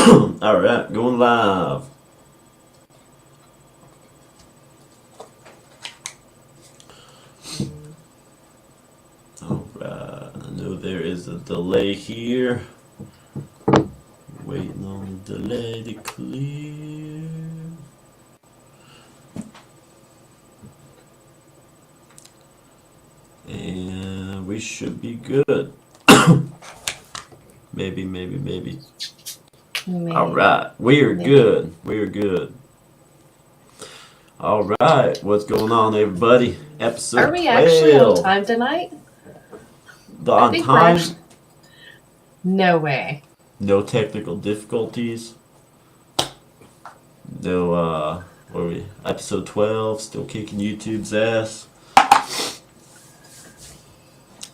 Alright, going live. Alright, I know there is a delay here. Waiting on the delay to clear. And we should be good. Maybe. Alright, we are good. We are good. Alright, what's going on, everybody? Episode 12. Are we actually on time tonight? On time? No way. No technical difficulties. No, what are we? Episode 12, still kicking YouTube's ass.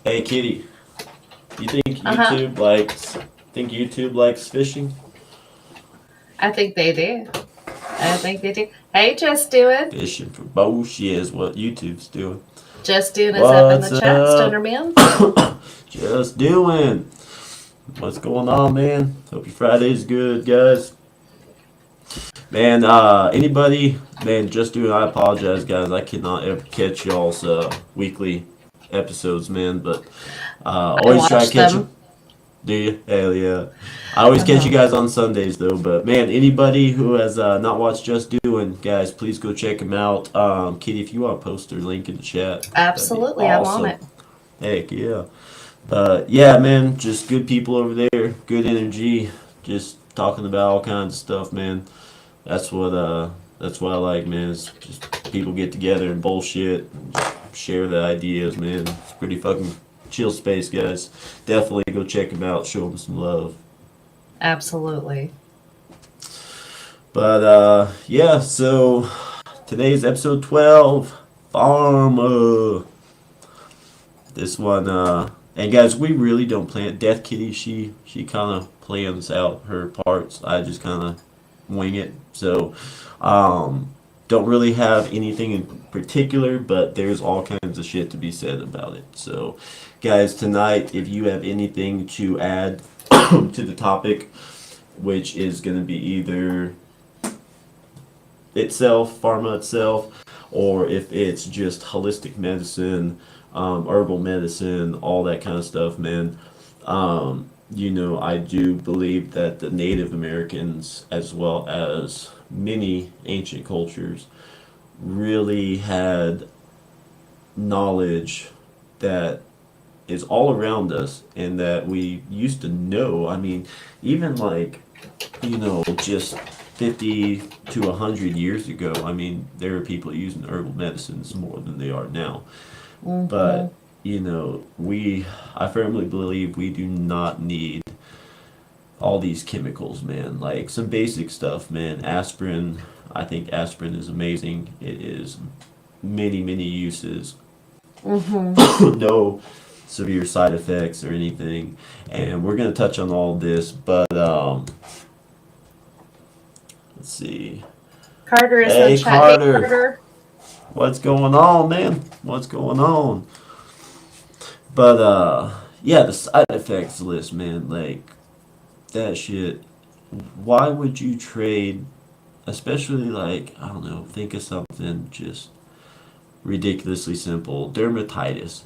Hey, Kitty, you think YouTube likes fishing? I think they do. Hey, Just Doing. Fishing for bullshit is what YouTube's doing. Just Doing is up in the chat, Stoner Man. Just Doing. What's going on, man? Hope your Friday's good, guys. Man, anybody, man, Just Doing, I apologize, guys. I cannot ever catch y'all's weekly episodes, man, but always try to catch them. Do you? Hell yeah. I always catch you guys on Sundays, though. But, man, anybody who has not watched Just Doing, guys, please go check them out. Kitty, if you want to post their link in the chat. Absolutely, awesome. I'm on it. Heck, yeah. Yeah, man, just good people over there. Good energy. Just talking about all kinds of stuff, man. That's what I like, man. It's just people get together and bullshit and share the ideas, man. It's pretty fucking chill space, guys. Definitely go check them out. Show them some love. Absolutely. But yeah, so today's episode 12, Farmer. This one, and guys, we really don't plan. Death Kitty, she kind of plans out her parts. I just kind of wing it. So, don't really have anything in particular, but there's all kinds of shit to be said about it. So, guys, tonight, if you have anything to add to the topic, which is going to be either itself, pharma itself, or if it's just holistic medicine, herbal medicine, all that kind of stuff, man. I do believe that the Native Americans, as well as many ancient cultures, really had knowledge that is all around us and that we used to know. I mean, even just 50 to 100 years ago, I mean, there are people using herbal medicines more than they are now. Mm-hmm. But, I firmly believe we do not need all these chemicals, man. Like, some basic stuff, man. Aspirin, I think aspirin is amazing. It is many, many uses. Mm-hmm. No severe side effects or anything. And we're going to touch on all this, but, let's see. Carter is hey, in chat. Carter. Hey, Carter. What's going on, man? What's going on? But, yeah, the side effects list, man, like, that shit, why would you trade, especially, like, I don't know, think of something just ridiculously simple, dermatitis.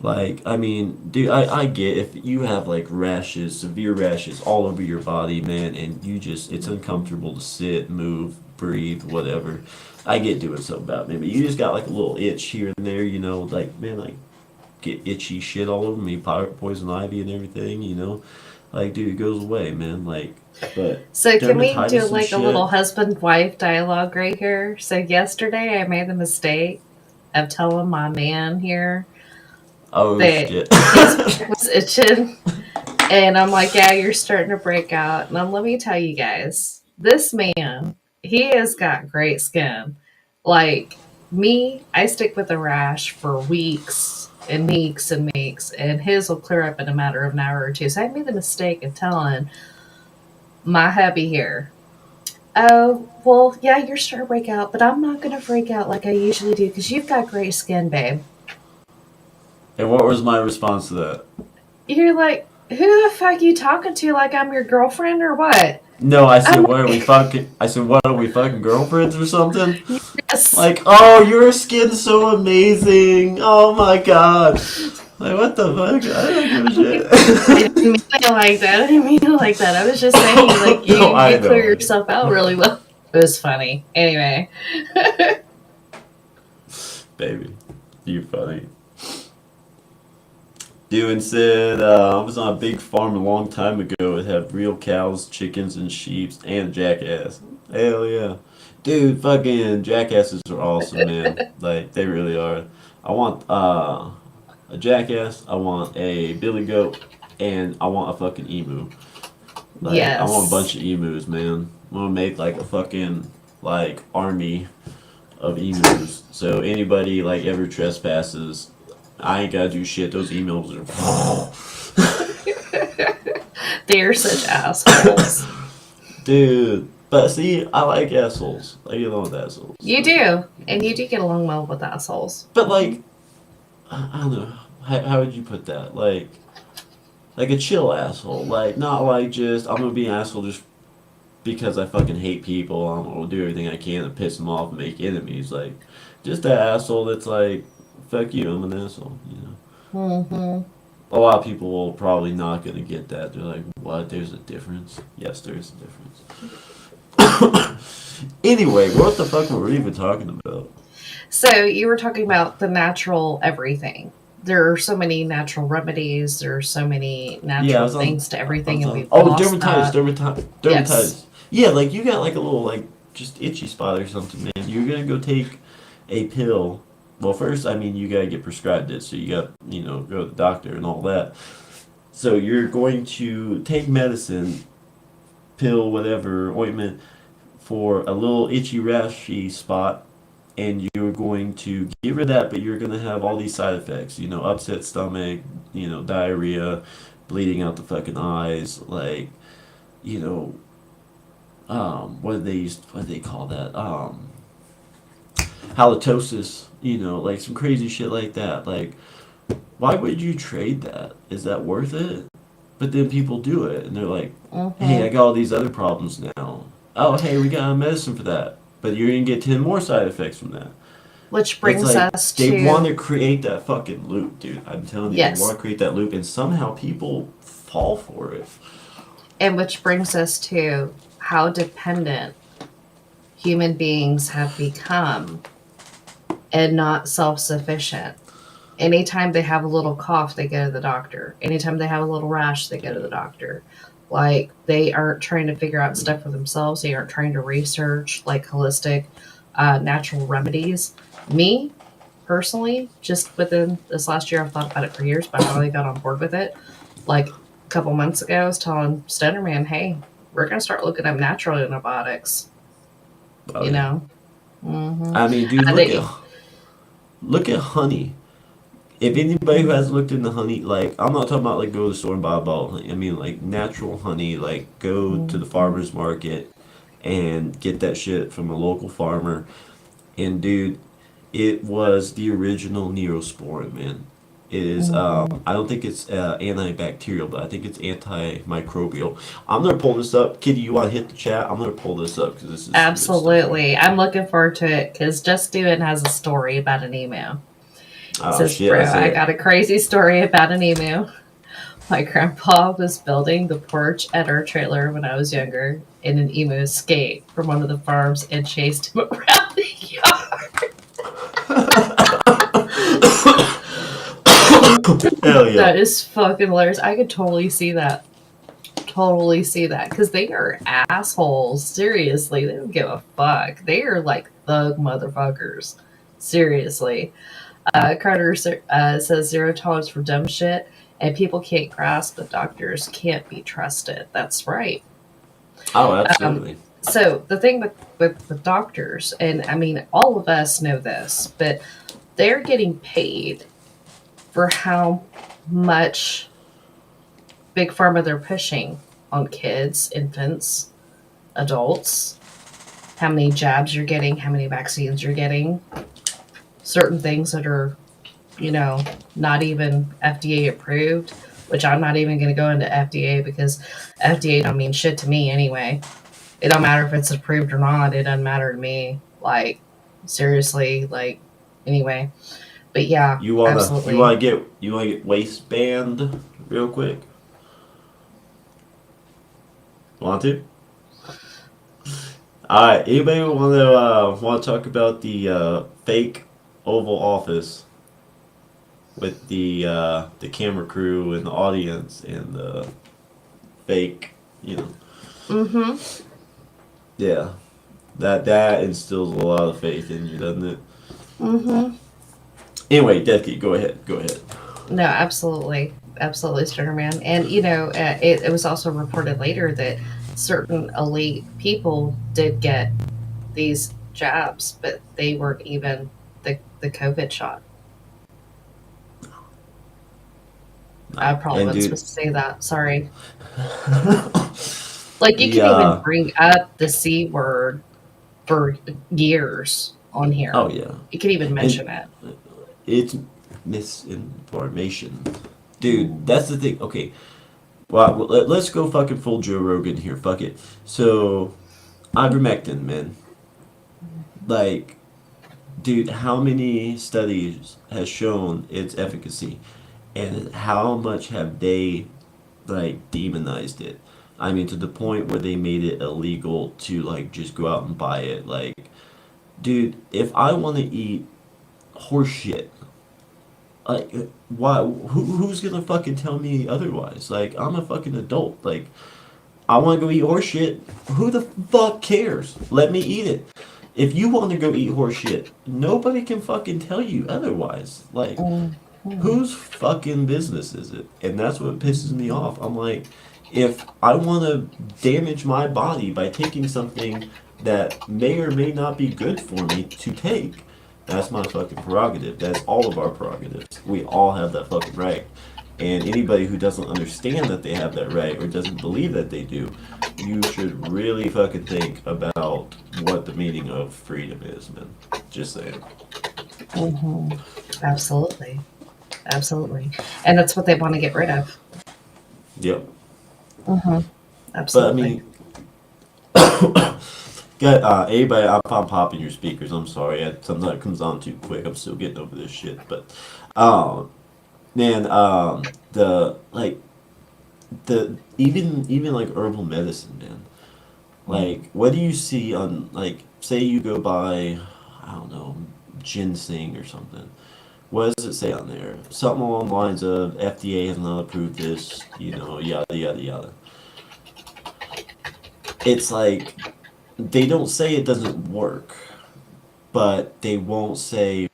Like, I mean, dude, I get if you have, like, rashes, severe rashes all over your body, man, and it's uncomfortable to sit, move, breathe, whatever. I get doing something about it, man, but you just got, like, a little itch here and there, like, man, like, get itchy shit all over me, poison ivy and everything, like, dude, it goes away, man, like, but... So can we do, like, a little husband-wife dialogue right here? So yesterday I made the mistake of telling my man here that shit. He was itching, and I'm like, yeah, you're starting to break out. And let me tell you guys, this man, he has got great skin. Like, me, I stick with a rash for weeks and weeks and weeks, and his will clear up in a matter of an hour or two. So I made the mistake of telling my hubby here, oh, well, yeah, you're starting to break out, but I'm not going to freak out like I usually do because you've got great skin, babe. And what was my response to that? You're like, who the fuck you talking to? Like I'm your girlfriend or what? No, I said, I'm what are we fucking? I said, what are we fucking girlfriends or something? yes. Like, oh, your skin's so amazing. Oh my god. Like, what the fuck? I don't give a I didn't shit. mean it like that. I didn't mean it like that. I was just saying, like No, I you clear know. yourself out really well. It was funny. Anyway, Baby, you funny. Dude said, I was on a big farm a long time ago. It had real cows, chickens, and sheep, and jackass. Hell yeah. Dude, fucking jackasses are awesome, man. Like, they really are. I want a jackass, I want a billy goat, and I want a fucking emu. Like, I want a bunch yes. of emus, man. I'm gonna make, like, a fucking, like, army of emus. So anybody, like, ever trespasses, I ain't gotta do shit. Those emails They're such assholes. Dude. But see, I like assholes. I get along with assholes. You So. do, and you do get along well with assholes. But like, I don't know. How would you put that? Like a chill asshole. Like not like just I'm gonna be an asshole just because I fucking hate people. I'm gonna do everything I can to piss them off and make enemies. Like just that asshole that's like, fuck you, I'm an asshole. You know. Mm-hmm. A lot of people are probably not gonna get that. They're like, what? There's a difference. Yes, there is a difference. Anyway, what the fuck were we even talking about? So you were talking about the natural everything. There are so many natural remedies. There are so many Yeah, natural things to I everything, was and on. we've Oh, lost that. Yes. dermatitis. Yeah, like you got like a little like just itchy spot or something, man. You're gonna go take a pill. Well, first, I mean, you gotta get prescribed it, so you got go to the doctor and all that. So you're going to take medicine, pill, whatever, ointment for a little itchy, rashy spot, and you're going to get rid of that, but you're going to have all these side effects. Upset stomach, diarrhea, bleeding out the fucking eyes, like, you know, what do they call that? Halitosis, like some crazy shit like that. Like, why would you trade that? Is that worth it? But then people do it, and they're like, hey, I Mm-hmm. got all these other problems now. Oh, hey, we got a medicine for that. But you're going to get 10 more side effects from that. Which It's brings like us they want to to create that fucking loop, dude. I'm telling you, they yes, want to create that loop, and somehow people fall for it. and which brings us to how dependent human beings have become and not self-sufficient. Anytime they have a little cough, they go to the doctor. Anytime they have a little rash, they go to the doctor. Like they aren't trying to figure out stuff for themselves. They aren't trying to research like holistic, natural remedies. Me personally, just within this last year, I've thought about it for years, but I finally got on board with it. Like a couple months ago, I was telling Stoner Man, "Hey, we're gonna start looking up natural antibiotics." Oh You yeah. know, mm-hmm. I mean, dude, I think look at honey. If anybody who hasn't looked into honey, like I'm not talking about like go to the store and buy a bottle of honey. I mean like natural honey. Like go to the mm-hmm. farmers market and get that shit from a local farmer. And dude, it was the original Neosporin, man. It is. Mm-hmm. I don't think it's antibacterial, but I think it's antimicrobial. I'm gonna pull this up. Kitty, you want to hit the chat? I'm gonna pull this up because this is some good stuff here. Absolutely. I'm looking forward to it because Just Do It has a story about an emu. It Oh says, shit! "Bro, Let's I hear it. got a crazy story about an emu. My grandpa was building the porch at our trailer when I was younger, and an emu escaped from one of the farms and chased him around the yard." Hell yeah! That is fucking hilarious. I could totally see that. Totally see that because they are assholes. Seriously, they don't give a fuck. They are like thug motherfuckers. Seriously. Carter says zero tolerance for dumb shit, and people can't grasp that doctors can't be trusted. That's right. Oh, Um, absolutely. so the thing with doctors, and I mean, all of us know this, but they're getting paid for how much big pharma they're pushing on kids, infants, adults, how many jabs you're getting, how many vaccines you're getting, certain things that are, you know, not even FDA approved. which I'm not even going to go into FDA because FDA don't mean shit to me anyway. It don't matter if it's approved or not. It doesn't matter to me. Like, seriously, like, anyway. But yeah, absolutely. You wanna get waistband real quick? Want to? All right. Anybody want to talk about the fake Oval Office with the camera crew and the audience and the fake, you know? Mm-hmm. Yeah, that instills a lot of faith in you, doesn't it? Mm-hmm. Anyway, Devkey, go ahead. Go ahead. No, absolutely. Absolutely, Stringer Man. And, it was also reported later that certain elite people did get these jabs, but they weren't even the COVID shot. I No, probably and wasn't dude, supposed to say that. Sorry. Like, you the can even bring up the C word for years on oh here. yeah, You can even and mention it. it's misinformation, dude. Mm. That's the thing. Okay, well, let's go fucking full Joe Rogan here. Fuck it. So, ivermectin, man. Like, dude, how many studies has shown its efficacy, and how much have they like demonized it? I mean, to the point where they made it illegal to like just go out and buy it. Like, dude, if I want to eat horse shit, like, why? Who's gonna fucking tell me otherwise? Like, I'm a fucking adult. Like, I want to go eat horse shit. Who the fuck cares? Let me eat it. If you want to go eat horse shit, nobody can fucking tell you otherwise. Like, Mhm. whose fucking business is it? And that's what pisses me off. I'm like, if I want to damage my body by taking something that may or may not be good for me to take, that's my fucking prerogative. That's all of our prerogatives. We all have that fucking right. And anybody who doesn't understand that they have that right or doesn't believe that they do, you should really fucking think about what the meaning of freedom is, man. Just saying. Mhm. Absolutely. Absolutely. And that's what they want to get rid of. Yep. Hmm. But I Absolutely. mean, get anybody. I'm popping your speakers. I'm sorry. Sometimes it comes on too quick. I'm still getting over this shit. But, um, man, the like the even like herbal medicine, man. Like, what do you see on like say you go buy, I don't know, ginseng or something. What does it say on there? Something along the lines of FDA has not approved this, yada yada yada. It's like they don't say it doesn't work, but they won't say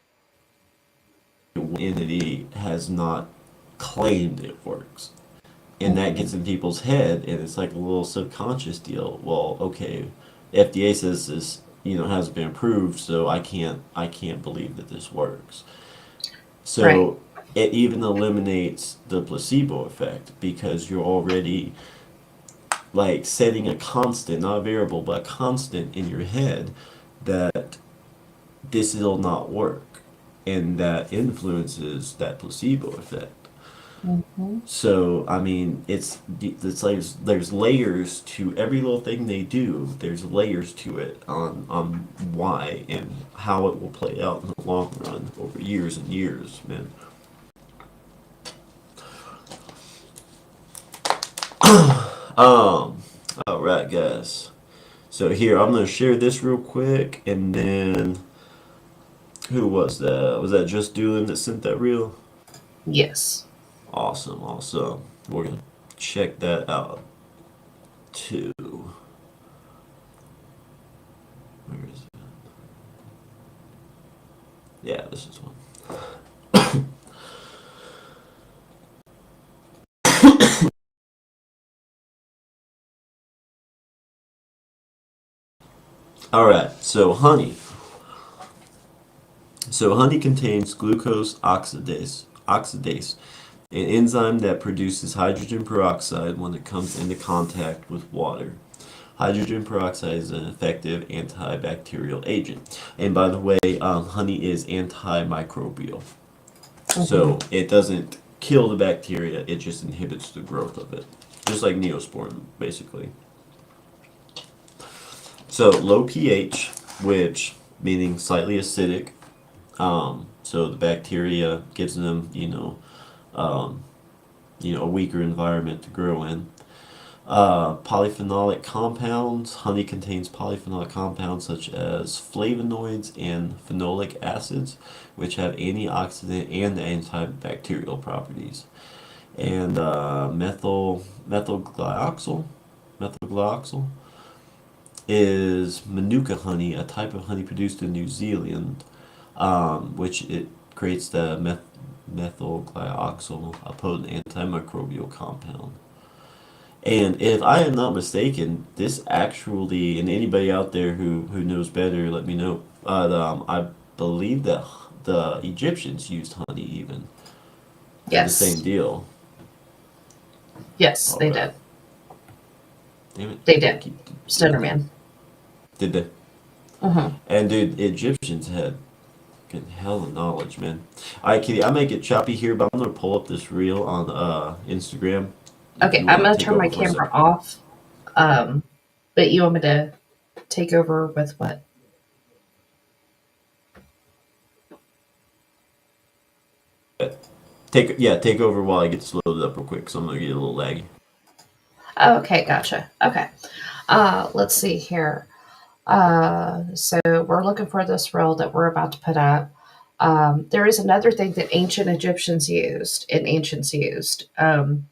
one entity has not claimed it works. And that Hmm. gets in people's head, and it's like a little subconscious deal. Well, okay, FDA says this, hasn't been approved, so I can't believe that this works. Right. So it even eliminates the placebo effect because you're already like setting a constant, not a variable, but a constant in your head that this will not work, and that influences that placebo effect. Hmm. So I mean, it's like there's layers to every little thing they do. There's layers to it on why and how it will play out in the long run over years and years, man. Um, all right, guys. So here I'm gonna share this real quick, and then who was that? Was that just doing that sent that reel? Yes. Awesome, awesome. We're gonna check that out too. Where is it? Yeah, this is one. All right, so honey. So honey contains glucose oxidase, an enzyme that produces hydrogen peroxide when it comes into contact with water. Hydrogen peroxide is an effective antibacterial agent. And by the way, honey is antimicrobial. Hmm. So it doesn't kill the bacteria. It just inhibits the growth of it, just like Neosporin, basically. So low pH, which meaning slightly acidic. So the bacteria gives them, um, a weaker environment to grow in. Polyphenolic compounds. Honey contains polyphenolic compounds such as flavonoids and phenolic acids, which have antioxidant and antibacterial properties. And methylglyoxal is manuka honey, a type of honey produced in New Zealand, which it creates the methylglyoxal, a potent antimicrobial compound. And if I am not mistaken, this actually, and anybody out there who knows better, let me know. I believe that the Egyptians used honey even for the same Yes. deal. Yes, All they right. did. Damn it. They Gotta did. keep Stoner doing that. Man. Did they? Mm-hmm. And dude, Egyptians had good hell of knowledge, man. Alright, Kitty, I may get choppy here, but I'm gonna pull up this reel on Instagram if Okay, you I'm wanna gonna take turn my over for a camera second. off. But you want me to take over with what? Take over while I get this loaded up real quick, so I'm gonna get a little laggy. Oh, okay, gotcha. Okay. Let's see here. So we're looking for this reel that we're about to put up. There is another thing that ancient Egyptians used and ancients used, and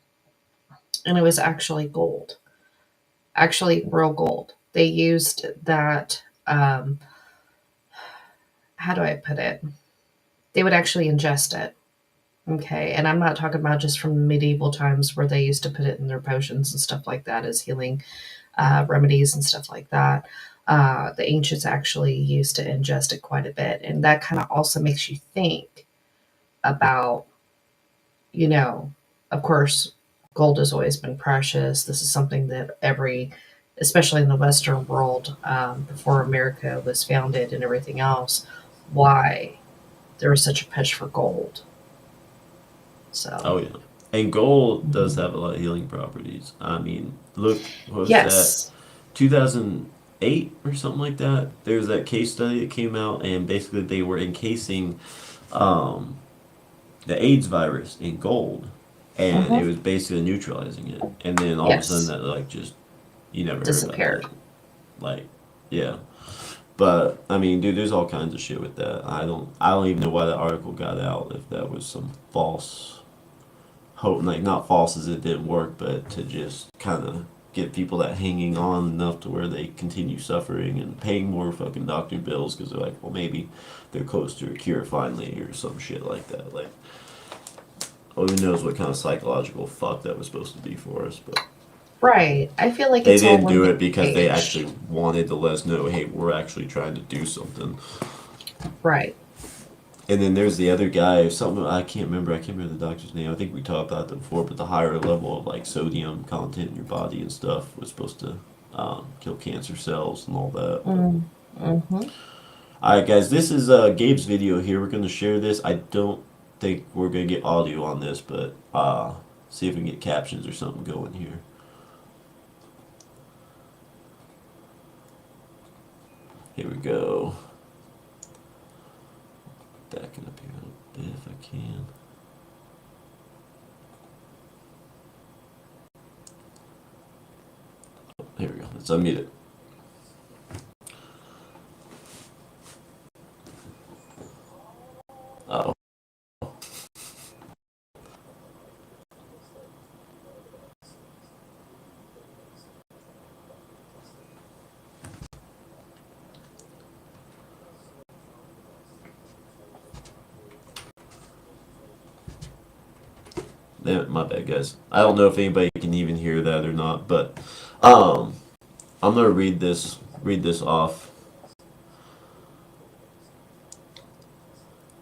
it was actually gold, actually real gold. They used that. How do I put it? They would actually ingest it. Okay, and I'm not talking about just from medieval times where they used to put it in their potions and stuff like that as healing remedies and stuff like that. The ancients actually used to ingest it quite a bit, and that kind of also makes you think about, you know, of course, gold has always been precious. This is something that especially in the Western world, before America was founded and everything else, why there was such a push for gold. So, Oh yeah. And gold does mhm. have a lot of healing properties. I mean, look, what was that? Yes. 2008 or something like that. There's that case study that came out, and basically they were encasing um, the AIDS virus in gold, and it Hmm. was basically neutralizing it. And then all of a sudden, Yes. that like just you never heard about Disappeared. that. Like, yeah. But I mean, dude, there's all kinds of shit with that. I don't even know why that article got out. If that was some false hope, like not false as it didn't work, but to just kind of get people that hanging on enough to where they continue suffering and paying more fucking doctor bills because they're like, well, maybe they're close to a cure finally or some shit like that. Like, who knows what kind of psychological fuck that was supposed to be for us, but Right. I feel like they it's all didn't one do big it because they page. actually wanted to let us know, hey, we're actually trying to do something. Right. And then there's the other guy, something I can't remember the doctor's name. I think we talked about that before, but the higher level of like sodium content in your body and stuff was supposed to kill cancer cells and all that. But Mm-hmm. all right, guys, this is Gabe's video here. We're gonna share this. I don't think we're gonna get audio on this, but see if we can get captions or something going here. Here we go. Backing up here a little bit if I can. Here we go. Let's unmute it. Oh. My bad, guys. I don't know if anybody can even hear that or not, but um, I'm gonna read this off.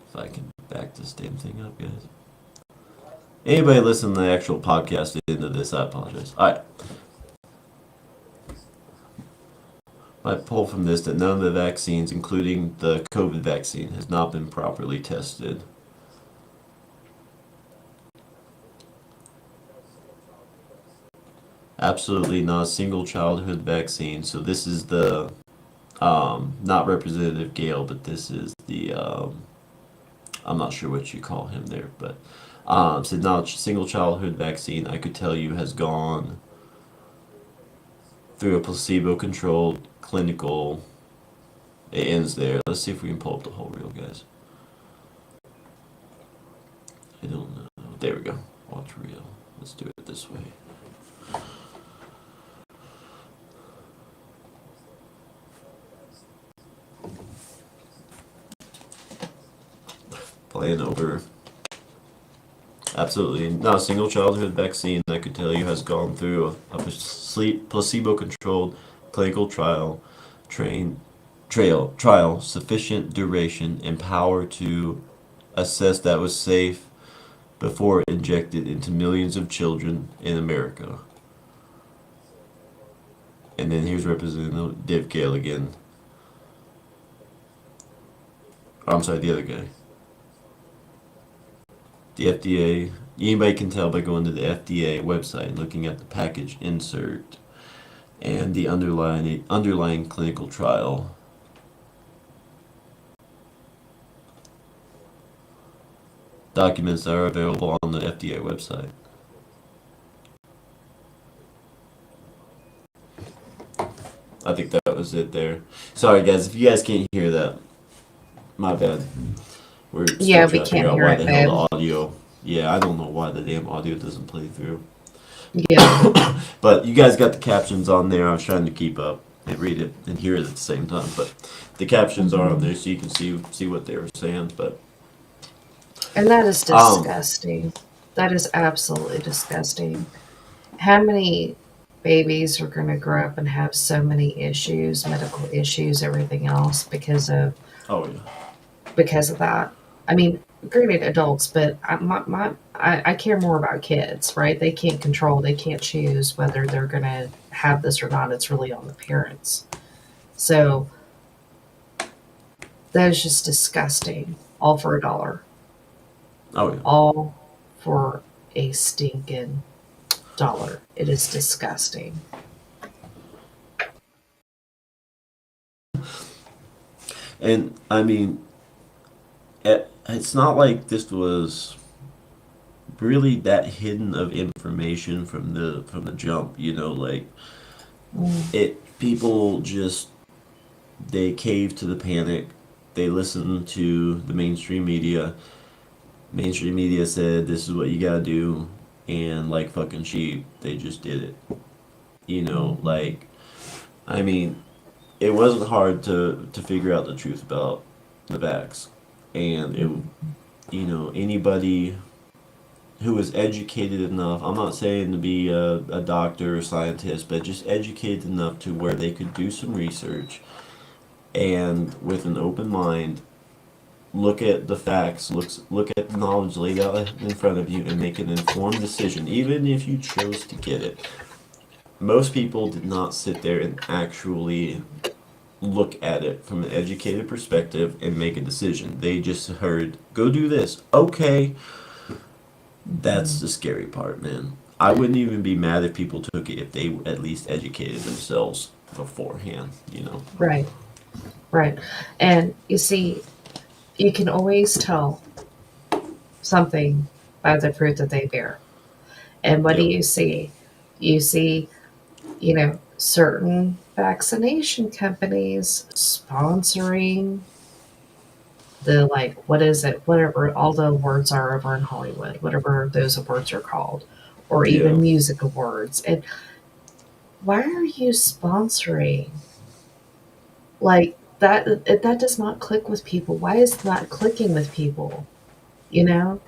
If I can back this damn thing up, guys. Anybody listening to the actual podcast into this, I apologize. All right. I pull from this that none of the vaccines, including the COVID vaccine, has not been properly tested. absolutely not a single childhood vaccine. So this is the not Representative Gale, but this is the I'm not sure what you call him there, but said not a single childhood vaccine I could tell you has gone through a placebo-controlled clinical. It ends there. Let's see if we can pull up the whole reel, guys. I don't know. There we go. Watch reel. Let's do it this way. Playing over. Absolutely not a single childhood vaccine I could tell you has gone through a placebo-controlled clinical trial sufficient duration and power to assess that was safe before injected into millions of children in America. And then here's Representative Gale again. Oh, I'm sorry, the other guy. The FDA. Anybody can tell by going to the FDA website and looking at the package insert and the underlying clinical trial. Documents that are available on the FDA website. I think that was it there. Sorry guys, if you guys can't hear that, my bad. We're still Yeah, we trying to figure can't out hear why it, the babe. hell the audio. Yeah, I don't know why the damn audio doesn't play through. Yeah. But you guys got the captions on there. I was trying to keep up and read it and hear it at the same time. But the captions are on there, so you can see what they were saying. But And that is um, disgusting. That is absolutely disgusting. How many babies are going to grow up and have so many issues, medical issues, everything else oh yeah, because of that? I mean, granted, adults, but I care more about kids, right? They can't control, they can't choose whether they're going to have this or not. It's really on the parents. So that is just disgusting. All for a dollar. oh yeah. All for a stinking dollar. It is disgusting. And I mean, it's not like this was really that hidden of information from the jump. You know, like Mm. it people just they cave to the panic. They listen to the mainstream media. Mainstream media said this is what you gotta do, and like fucking sheep, they just did it. You know, Mhm. like I mean, it wasn't hard to figure out the truth about the vax, and it anybody who was educated enough. I'm not saying to be a doctor or scientist, but just educated enough to where they could do some research and with an open mind look at the facts, look at the knowledge laid out in front of you, and make an informed decision, even if you chose to get it. Most people did not sit there and actually look at it from an educated perspective and make a decision. They just heard, go do this. Okay, that's Mhm. the scary part, man. I wouldn't even be mad if people took it if they at least educated themselves beforehand, you know? Right, right. And you see, you can always tell something by the fruit that they bear. And what do Yep. you see? You see, certain vaccination companies sponsoring the, like, what is it? Whatever all the awards are over in Hollywood, whatever those awards are called, or Yeah. even music awards. And why are you sponsoring like that? That does not click with people. Why is it not clicking with people? You know?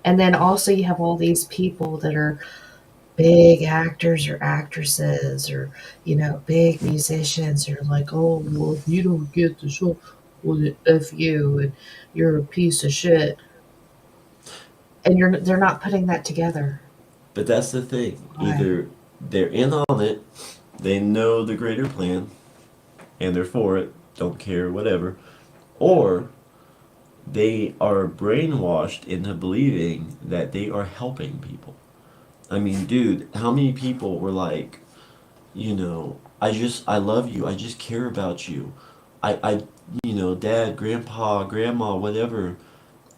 And then also you have all these people that are big actors or actresses or, big musicians are like, oh, well, if you don't get the show, well, F you, and you're a piece of shit. And they're not putting that together. But that's the thing. Why? Either they're in on it, they know the greater plan, and they're for it, don't care, whatever, or they are brainwashed into believing that they are helping people. I mean, dude, how many people were like, I love you. I just care about you. Dad, grandpa, grandma, whatever.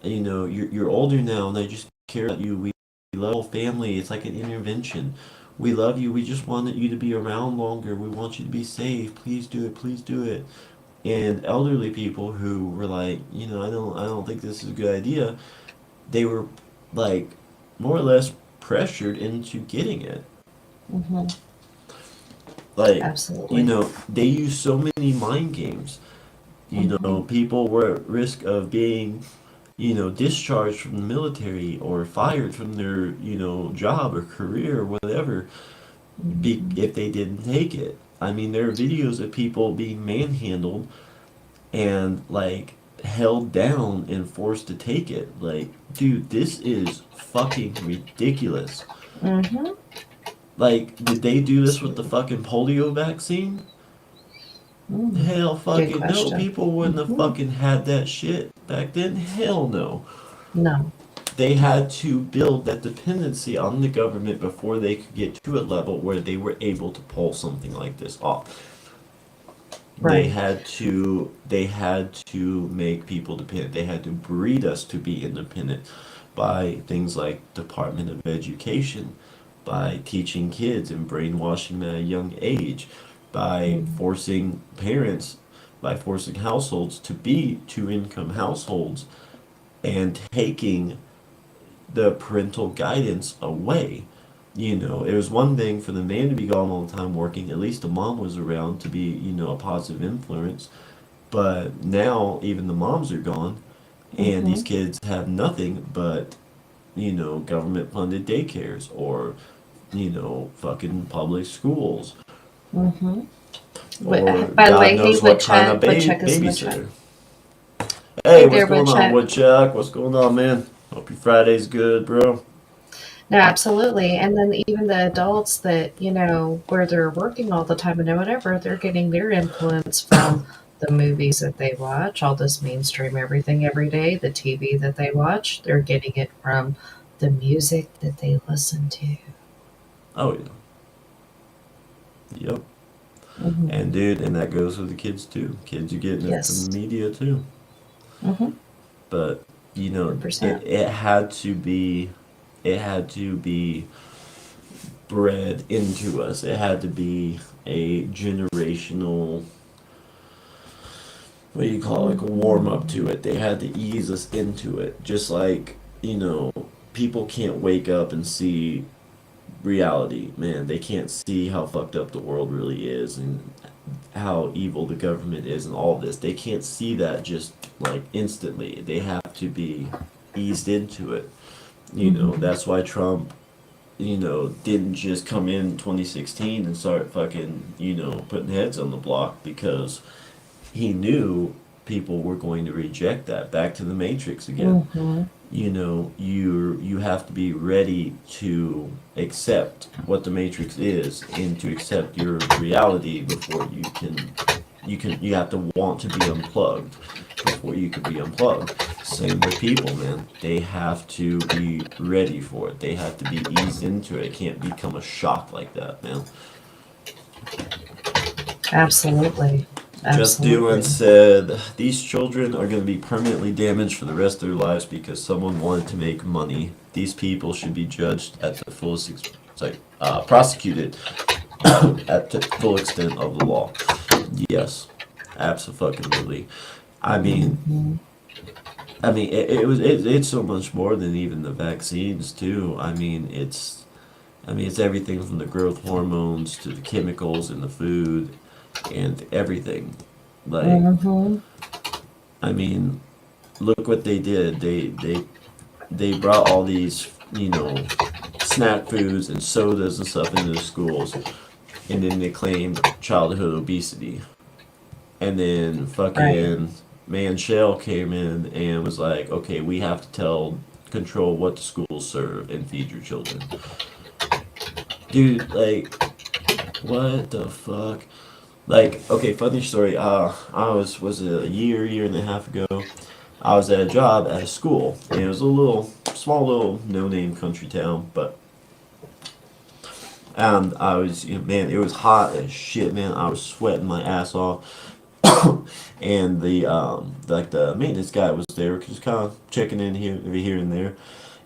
You're older now, and I just care about you. We love our family. It's like an intervention. We love you. We just want you to be around longer. We want you to be safe. Please do it. Please do it. And elderly people who were like, I don't think this is a good idea. They were like more or less pressured into getting it. Hmm. Like, Absolutely. they use so many mind games. Hmm. People were at risk of being, discharged from the military or fired from their, job or career or whatever, Hmm. if they didn't take it. I mean, there are videos of people being manhandled and, like, held down and forced to take it. Like, dude, this is fucking ridiculous. Hmm. Like, did they do this with the Absolutely. fucking polio vaccine? Mm. Hell Good fucking no. question. People wouldn't have Hmm. fucking had that shit back then. Hell no. No. They had to build that dependency on the government before they could get to a level where they were able to pull something like this off. Right. They had to make people dependent. They had to breed us to be independent by things like Department of Education, by teaching kids and brainwashing them at a young age, by Mm. forcing parents, by forcing households to be two income households and taking the parental guidance away. It was one thing for the man to be gone all the time working. At least the mom was around to be, a positive influence. But now even the moms are gone, and these Hmm. kids have nothing but, government funded daycares or, fucking public schools Hmm. or By the God way, hey knows what kind of Woodchuck is Woodchuck. babysitter. Hey, Hey what's there, going on, Woodchuck. Woodchuck? What's going on, man? Hope your Friday's good, bro. No, absolutely. And then even the adults that, where they're working all the time and whatever, they're getting their influence from the movies that they watch, all this mainstream everything every day, the TV that they watch, they're getting it from the music that they listen to. Oh, yeah. Yep. And Hmm. dude, and that goes with the kids too. Kids are getting it from Yes. the media too. Hmm. But it 100%. it had to be bred into us. It had to be a generational, what do you call it, like a warm up Hmm. to it. They had to ease us into it. Just like, people can't wake up and see reality, man. They can't see how fucked up the world really is and how evil the government is and all this. They can't see that just like instantly. They have to be eased into it. Hmm. That's why Trump, didn't just come in 2016 and start fucking, putting heads on the block because he knew people were going to reject that. Back to the Matrix again. Hmm. You have to be ready to accept what the Matrix is and to accept your reality before you have to want to be unplugged before you can be unplugged. Same with people, man. They have to be ready for it. They have to be eased into it. It can't become a shock like that, man. Absolutely. Just Dylan Absolutely. said these children are going to be permanently damaged for the rest of their lives because someone wanted to make money. These people should be judged at the fullest, prosecuted at the full extent of the law. Yes, absolutely. I mean, Hmm. it's so much more than even the vaccines too. It's everything from the growth hormones to the chemicals in the food and everything. Like, Hmm. I mean, look what they did. They brought all these, snack foods and sodas and stuff into the schools, and then they claimed childhood obesity. And then Right. fucking Man Shell came in and was like, okay, we have to control what the schools serve and feed your children. Dude, like, what the fuck? Like, okay, funny story. I was it a year and a half ago. I was at a job at a school, and it was a little small, little no name country town. But And I was, man, it was hot as shit, man. I was sweating my ass off. And the maintenance guy was there, just kind of checking in here and there.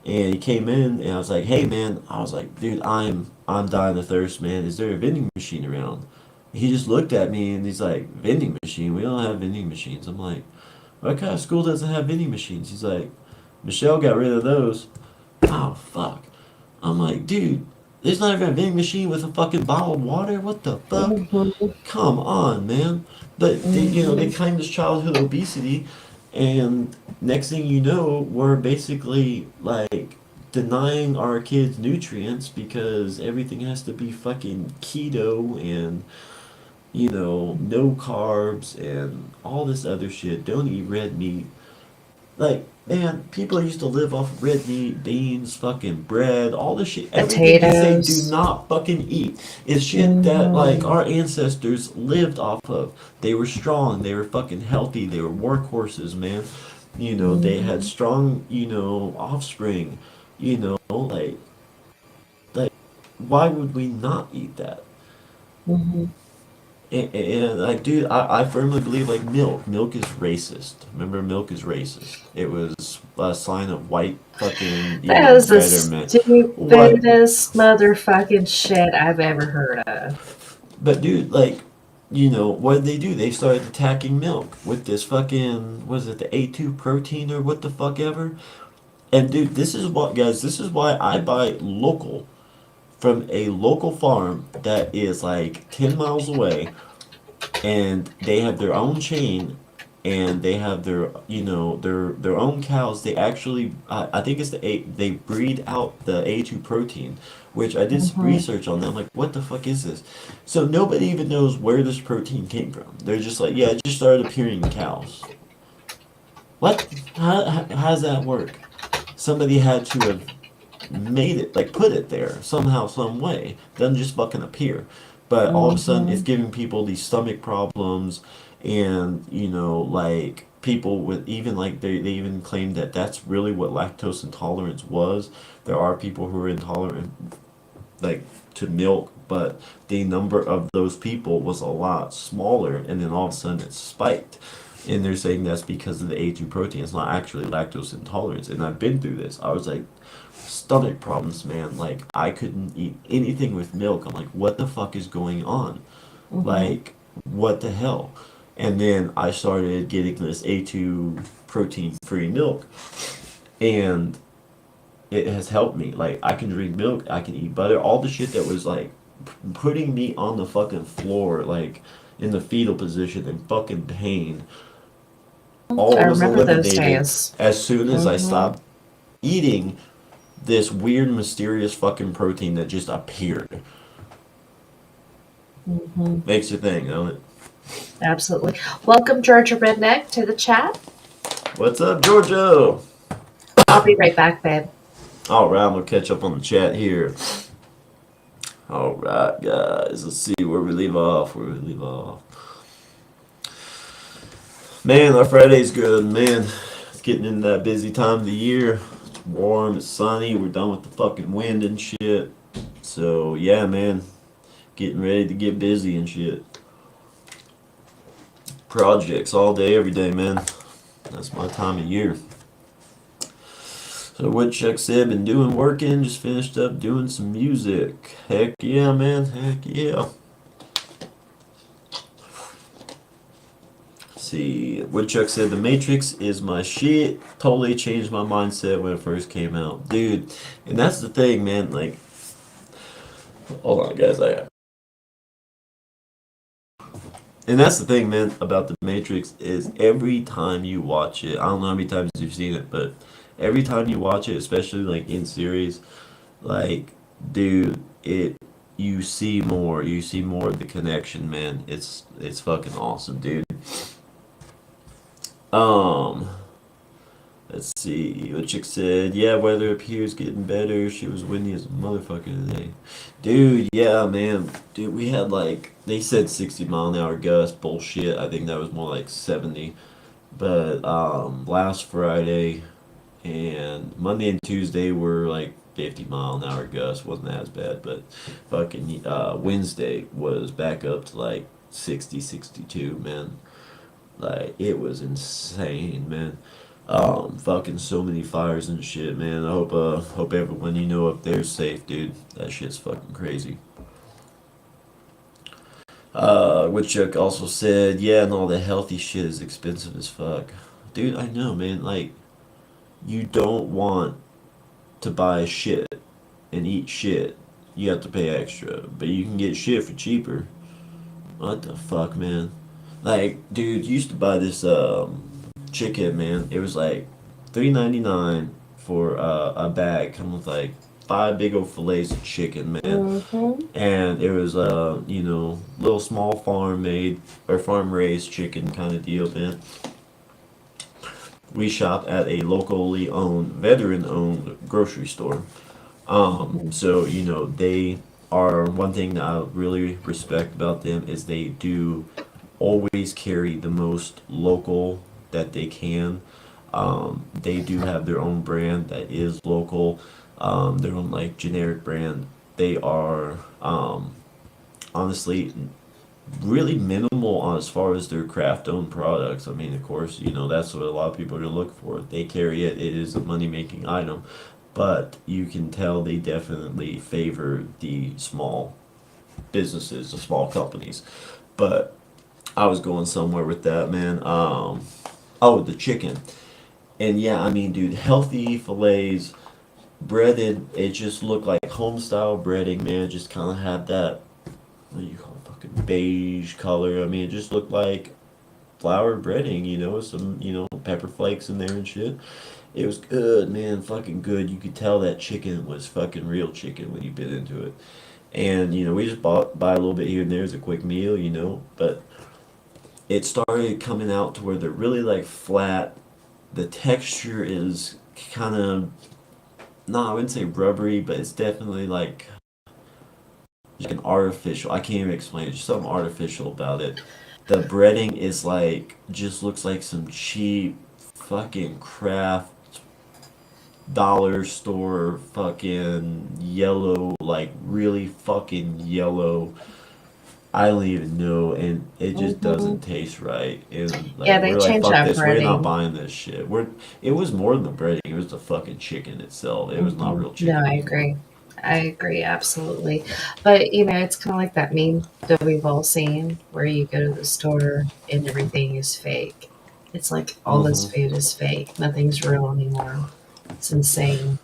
And he came in, and I was like, "Hey, man," I was like, "Dude, I'm dying of thirst, man. Is there a vending machine around?" He just looked at me and he's like, "Vending machine? We don't have vending machines." I'm like, "What kind of school doesn't have vending machines?" He's like, "Michelle got rid of those." Oh fuck. I'm like, dude, there's not even a vending machine with a fucking bottled water. What the fuck? Mm-hmm. Come on, man. But they Mm-hmm. claim this childhood obesity, and next thing you know, we're basically like denying our kids nutrients because everything has to be fucking keto and no carbs and all this other shit. Don't eat red meat. Like, man, people used to live off of red meat, beans, fucking bread, all this shit. Everything we say do Potatoes. not fucking eat is shit that, like, Mm-hmm. our ancestors lived off of. They were strong, they were fucking healthy, they were workhorses, man. They had Mm-hmm. strong, offspring. Like, why would we not eat that? Mm-hmm. And like, dude, I firmly believe like milk is racist. Remember, milk is racist. It was a sign of white fucking, That is the betterment. What? stupidest motherfucking shit I've ever heard of. But dude, like, what did they do? They started attacking milk with this fucking, was it the A2 protein or what the fuck ever? And dude, this is what, guys, this is why I buy local from a local farm that is like 10 miles away, and they have their own chain, and they have their own cows. They actually, I think it's they breed out the A2 protein, which I did some Mm-hmm. research on that. I'm like, what the fuck is this? So nobody even knows where this protein came from. They're just like, yeah, it just started appearing in cows. What? How does that work? Somebody had to have made it, like put it there somehow, some way. It doesn't just fucking appear. But all of a sudden, it's Mm-hmm. giving people these stomach problems, and like people with even like they even claim that that's really what lactose intolerance was. There are people who are intolerant, like to milk, but the number of those people was a lot smaller, and then all of a sudden it spiked. And they're saying that's because of the A2 protein. It's not actually lactose intolerance. And I've been through this. I was like, stomach problems, man. Like, I couldn't eat anything with milk. I'm like, what the fuck is going on? Mm-hmm. Like, what the hell? And then I started getting this A2 protein free milk, and it has helped me. Like, I can drink milk, I can eat butter, all the shit that was like putting me on the fucking floor, like in the fetal position in fucking pain, I all was remember those eliminated days. as soon as I Mm-hmm. stopped eating this weird, mysterious fucking protein that just appeared. Mm-hmm. Makes you think, don't it? Absolutely. Welcome, Georgia Redneck, to the chat. What's up, Giorgio? I'll be right back, babe. All right, I'm gonna catch up on the chat here. All right, guys, let's see where we leave off. Where we leave off. Man, our Friday's good, man. It's getting in that busy time of the year. It's warm, it's sunny. We're done with the fucking wind and shit. So yeah, man, getting ready to get busy and shit. Projects all day, every day, man. That's my time of year. So Woodchuck said, been doing working, just finished up doing some music. Heck yeah, man. Heck yeah. Let's see, Woodchuck said, The Matrix is my shit. Totally changed my mindset when it first came out. Dude, and that's the thing, man. Like, hold on, guys. And that's the thing, man, about The Matrix is every time you watch it, I don't know how many times you've seen it, but every time you watch it, especially like in series, like, dude, you see more of the connection, man. It's fucking awesome, dude. Um, let's see. What chick said, yeah, weather up here is getting better. She was windy as a motherfucker today. Dude, yeah, man. Dude, we had like, they said 60-mile-an-hour gust. Bullshit. I think that was more like 70. But last Friday and Monday and Tuesday were like 50-mile-an-hour gust. Wasn't as bad, but fucking Wednesday was back up to like 60, 62, man. Like it was insane, man. Fucking so many fires and shit, man. I hope everyone you know up there's safe, dude. That shit's fucking crazy. Woodchuck also said, yeah, and all the healthy shit is expensive as fuck. Dude, I know, man. Like, you don't want to buy shit and eat shit. You have to pay extra, but you can get shit for cheaper. What the fuck, man? Like, dude, used to buy this chicken, man. It was like $3.99 for a bag, come with like five big old fillets of chicken, man. Mm-hmm. And it was little small farm made or farm raised chicken kind of deal, man. We shop at a locally owned, veteran owned grocery store. So they are one thing that I really respect about them is they do always carry the most local that they can. They do have their own brand that is local, their own like generic brand. They are honestly really minimal on as far as their craft owned products. I mean, of course, that's what a lot of people are gonna look for. They carry it. It is a money making item, but you can tell they definitely favor the small businesses, the small companies. But I was going somewhere with that, man. Oh, the chicken. And yeah, I mean, dude, healthy fillets, breaded. It just looked like home style breading, man. It just kind of had that, what do you call it, fucking beige color. I mean, it just looked like flour breading, with some, pepper flakes in there and shit. It was good, man. Fucking good. You could tell that chicken was fucking real chicken when you bit into it. And, we just buy a little bit here and there as a quick meal, but it started coming out to where they're really like flat. The texture is kind of, no, I wouldn't say rubbery, but it's definitely like an artificial. I can't even explain it. Just something artificial about it. The breading is like, just looks like some cheap fucking craft dollar store fucking yellow, like really fucking yellow. I don't even know, and it just Mm-hmm. doesn't taste right. And Yeah, like they we're like, changed fuck that this, we're not breading. buying this shit. It was more than the breading; it was the fucking chicken itself. It was not Hmm. real No, chicken I anymore. agree. I agree absolutely. But it's kind of like that meme that we've all seen where you go to the store and everything is fake. It's like all this Hmm. food is fake. Nothing's real anymore. It's insane.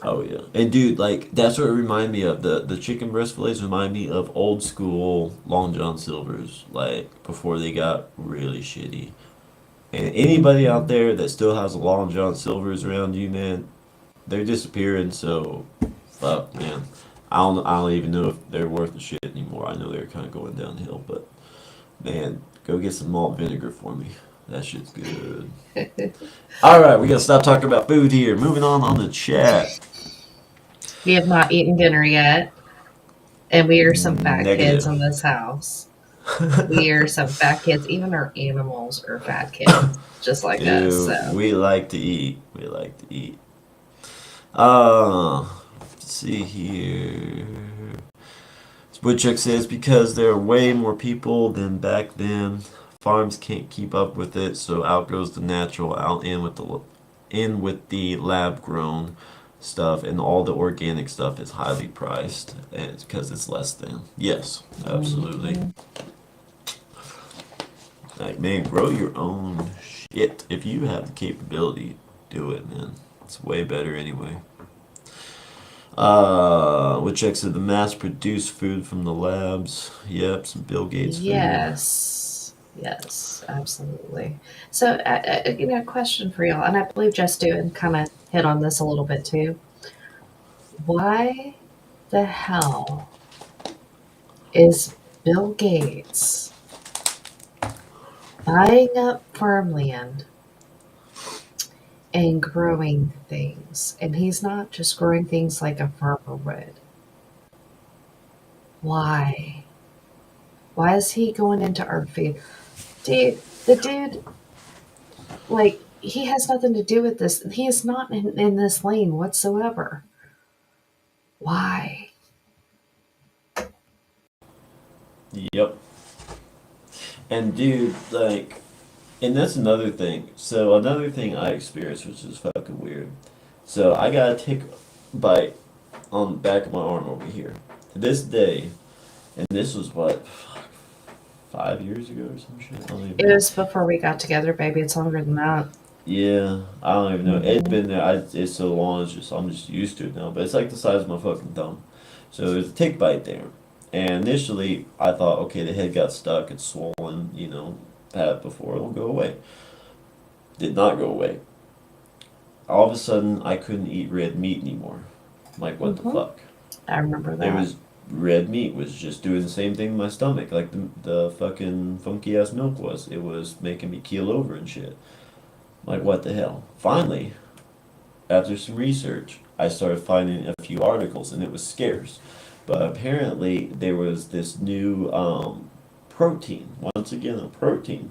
Oh yeah, and dude, like that's what it reminded me of. The chicken breast fillets remind me of old school Long John Silver's, like before they got really shitty. And anybody out Hmm. there that still has a Long John Silver's around you, man, they're disappearing. So, fuck, man. I don't even know if they're worth the shit anymore. I know they're kind of going downhill, but man, go get some malt vinegar for me. That shit's good. All right, we gotta stop talking about food here. Moving on the chat. We have not eaten dinner yet, and we are some fat kids Negative. in this house. We are some fat kids. Even our animals are fat kids, just like us. Dude, So, we like to eat. We like to eat. Let's see here. Woodchuck says because there are way more people than back then, farms can't keep up with it, so out goes the natural, out in with the lab grown stuff, and all the organic stuff is highly priced, and it's because it's less than. Yes, absolutely. mhm. Like man, grow your own shit if you have the capability. Do it, man. It's way better anyway. Woodchuck said the mass-produced food from the labs. Yep, some Bill Gates food. Yes. Yes, absolutely. So, question for y'all, and I believe Just doing kind of hit on this a little bit too. Why the hell is Bill Gates buying up farmland and growing things? And he's not just growing things like a farmer would. Why? Why is he going into our food? Dude, the dude, like, he has nothing to do with this. He is not in this lane whatsoever. Why? Yep. And dude, like, and that's another thing. So another thing I experienced, which is fucking weird. So I got a tick bite on the back of my arm over here. To this day, and this was what, 5 years ago or some shit? I don't even It know. was before we got together, baby. It's longer than that. Yeah, I don't even know. It's Hmm. been there. It's so long. It's just I'm just used to it now. But it's like the size of my fucking thumb. So there's a tick bite there. And initially, I thought, okay, the head got stuck. It's swollen. Had it before. It'll go away. Did not go away. All of a sudden, I couldn't eat red meat anymore. I'm like, what the Hmm. fuck? I remember It that. was red meat was just doing the same thing in my stomach, like the fucking funky ass milk was. It was making me keel over and shit. I'm like, what the hell? Finally, after some research, I started finding a few articles, and it was scarce. But apparently, there was this new protein. Once again, a protein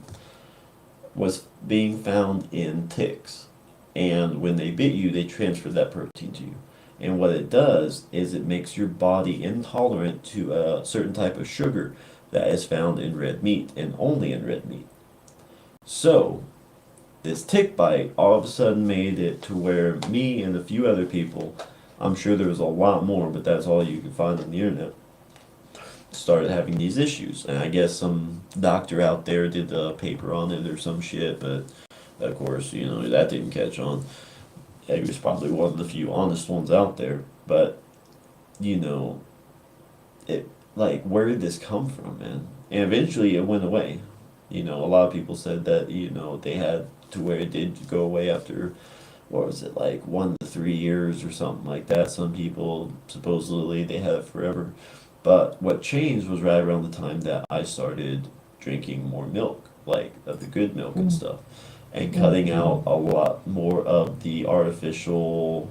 was being found in ticks. And when they bit you, they transfer that protein to you. And what it does is it makes your body intolerant to a certain type of sugar that is found in red meat and only in red meat. So, this tick bite all of a sudden made it to where me and a few other people, I'm sure there was a lot more, but that's all you can find on the internet, started having these issues. And I guess some doctor out there did a paper on it or some shit, but of course, that didn't catch on. He was probably one of the few honest ones out there, but you know, it like where did this come from, man? And eventually it went away. A lot of people said that they had to where it did go away after what was it like 1 to 3 years or something like that. Some people supposedly they had it forever, but what changed was right around the time that I started drinking more milk, like of the good milk and stuff, and cutting out Hmm. a lot more of the artificial,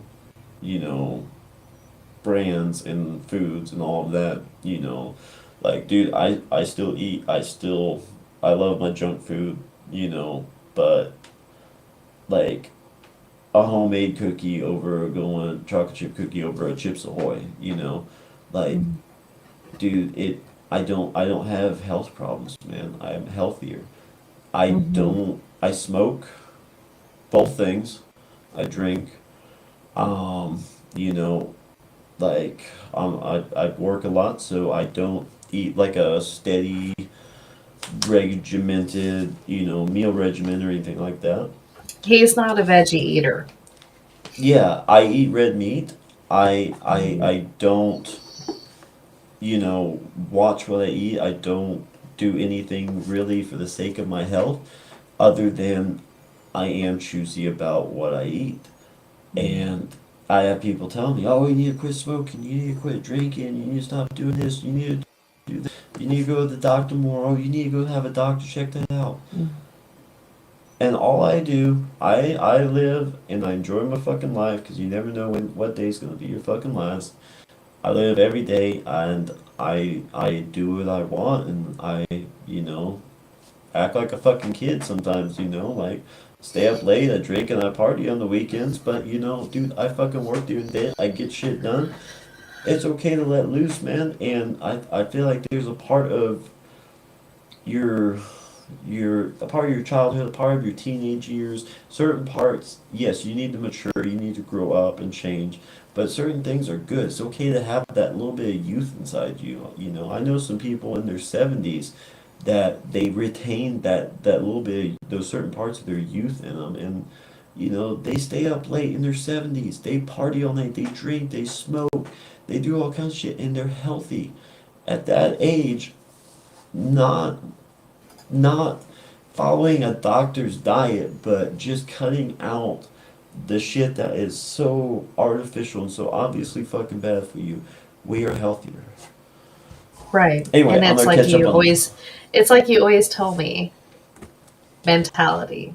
you know, brands and foods and all of that. Like dude, I still eat. I love my junk food. But like a homemade cookie over going chocolate chip cookie over a Chips Ahoy. Like dude, I don't have health problems, man. I'm healthier. Hmm. I smoke both things. I drink. Um, you know, like I work a lot, so I don't eat like a steady, regimented, meal regimen or anything like that. He's not a veggie eater. Yeah, I eat red meat. Hmm. I don't, watch what I eat. I don't do anything really for the sake of my health, other than I am choosy about what I eat. And I have people telling me, "Oh, you need to quit smoking. You need to quit drinking. You need to stop doing this. You need to do this. You need to go to the doctor more. Oh, you need to go have a doctor check that out." And all I do, I live and I enjoy my fucking life because you never know what day's gonna be your fucking last. I live every day and I do what I want and I act like a fucking kid sometimes. Like stay up late, I drink and I party on the weekends. But dude, I fucking work during the day. I get shit done. It's okay to let loose, man. And I feel like there's a part of your a part of your childhood, a part of your teenage years, certain parts, yes, you need to mature, you need to grow up and change, but certain things are good. It's okay to have that little bit of youth inside you. I know some people in their 70s that they retain that little bit of those certain parts of their youth in them, and they stay up late in their 70s, they party all night, they drink, they smoke, they do all kinds of shit, and they're healthy at that age, not not following a doctor's diet, but just cutting out the shit that is so artificial and so obviously fucking bad for you. We are healthier. Right. Anyway, And I'm gonna catch up on. it's like you always tell me mentality.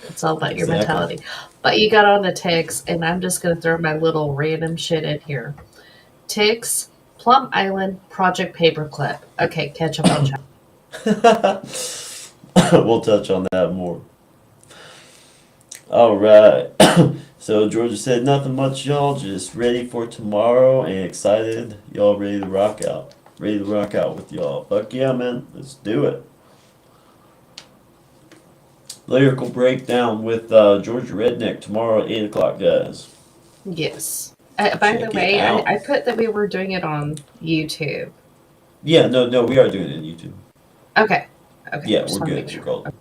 It's all about your Exactly. mentality. But you got on the ticks, and I'm just going to throw my little random shit in here. Ticks, Plum Island, Project Paperclip. Okay, catch up on chat. We'll touch on that more. All right. So Georgia said nothing much, y'all. Just ready for tomorrow and excited. Y'all ready to rock out? Ready to rock out with y'all? Fuck yeah, man. Let's do it. Lyrical breakdown with Georgia Redneck tomorrow at 8 o'clock, guys. Yes. By the Check it way, out. I put that we were doing it on YouTube. Yeah, no, we are doing it on YouTube. Okay. Okay. Yeah, Just we're want to good. make We're sure. golden.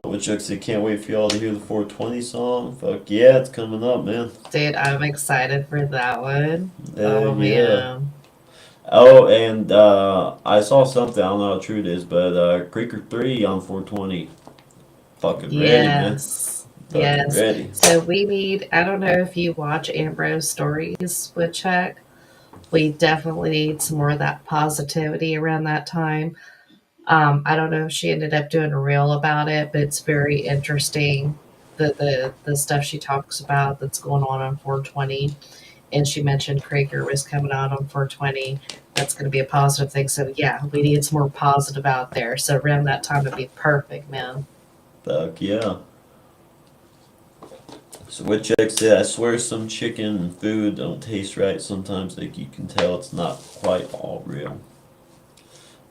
Which I said, can't wait for y'all to hear the 420 song. Fuck yeah, it's coming up, man. Dude, I'm excited for that one. Oh, Yeah. man. Oh, and I saw something. I don't know how true it is, but Creeker 3 on 420. Fucking ready, man. Yes. Fucking Yes. ready. So we need, I don't know if you watch Ambrose stories with Chuck. We definitely need some more of that positivity around that time. I don't know if she ended up doing a reel about it, but it's very interesting. The stuff she talks about that's going on 420. And she mentioned Krager was coming out on 420. That's going to be a positive thing. So yeah, we need some more positive out there. So around that time would be perfect, man. Fuck yeah. So what Chuck said, I swear some chicken food don't taste right sometimes. Like you can tell it's not quite all real.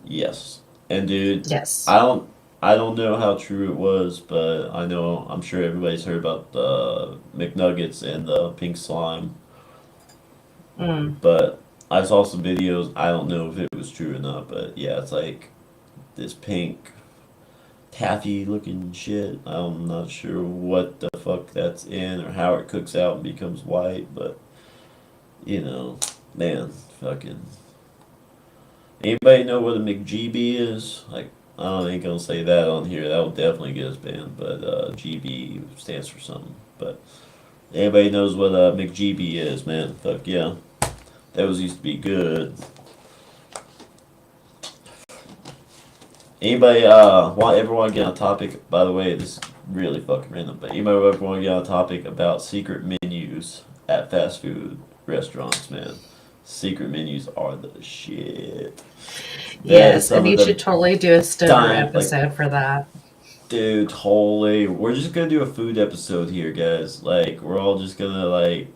Yes. And dude, Yes. I don't I don't know how true it was, but I know I'm sure everybody's heard about the McNuggets and the pink slime. Mm. But I saw some videos. I don't know if it was true or not, but yeah, it's like this pink taffy looking shit. I'm not sure what the fuck that's in or how it cooks out and becomes white, but you know, man, fucking. Anybody know what a McGB is? Like, I ain't gonna say that on here. That will definitely get us banned. But GB stands for something. But anybody knows what a McGB is, man? Fuck yeah, that was used to be good. Anybody ever want to get on topic? By the way, this is really fucking random. But anybody ever want to get on topic about secret menus at fast food restaurants, man? Secret menus are the shit. That is Yes, and some of you should the totally do a stoner time, like, episode for that. dude, holy. We're just gonna do a food episode here, guys. Like, we're all just gonna, like,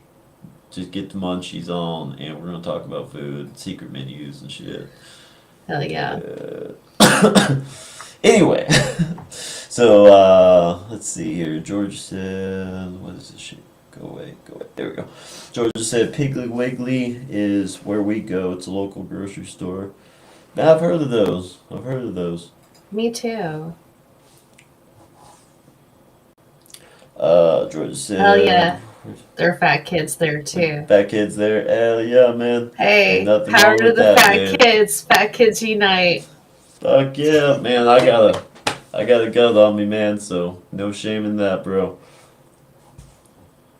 just get the munchies on and we're gonna talk about food, secret menus and shit. Hell yeah. Anyway, so let's see here. George said, "What is this shit? Go away, go away." There we go. George said, "Piggly Wiggly is where we go. It's a local grocery store." Now I've heard of those. I've heard of those. Me too. George Hell said, yeah. There are fat kids there too. "Fat kids there." Hell yeah, man. Ain't Hey, nothing power wrong to with the that, fat man. kids. Fat kids unite. Fuck yeah, man. I got a gut on me, man. So no shame in that, bro.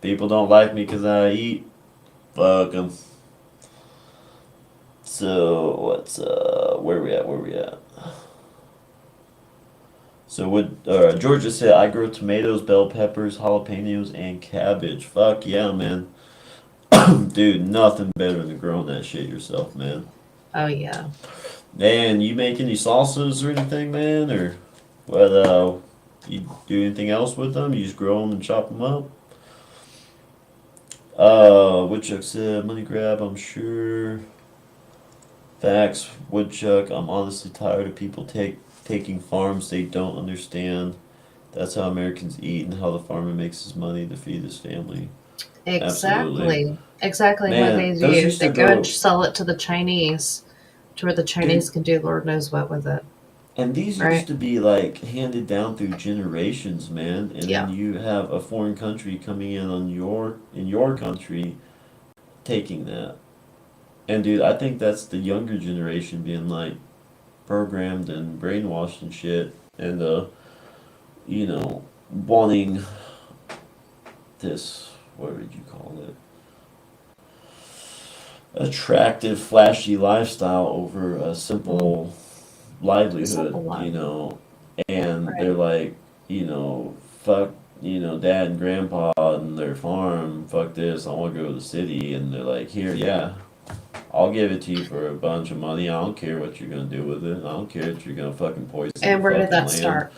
People don't like me 'cause I eat. Fuck 'em. So what's where we at? Where we at? So what? Georgia said I grow tomatoes, bell peppers, jalapenos, and cabbage. Fuck yeah, man. Dude, nothing better than growing that shit yourself, man. Oh yeah. Man, you make any salsas or anything, man? Or what? You do anything else with them? You just grow them and chop them up? Woodchuck said money grab. I'm sure. Facts, Woodchuck. I'm honestly tired of people taking farms they don't understand. That's how Americans eat and how the farmer makes his money to feed his family. Absolutely. Exactly. Exactly what they Man, those do. used They to go and go, sell it to the Chinese, to where the dude, Chinese can do Lord knows what with it. and these used Right? to be like handed down through generations, man. And then Yeah. you have a foreign country coming in your country taking that. And dude, I think that's the younger generation being like programmed and brainwashed and shit. And you know, wanting this, what would you call it? Attractive, flashy lifestyle over a Mm. simple Simple livelihood, one. and they're Right. like, fuck, dad and grandpa and their farm, fuck this, I want to go to the city, and they're like, here, yeah, I'll give it to you for a bunch of money, I don't care what you're gonna do with it, I don't care if you're gonna fucking poison the And where did fucking that land. start?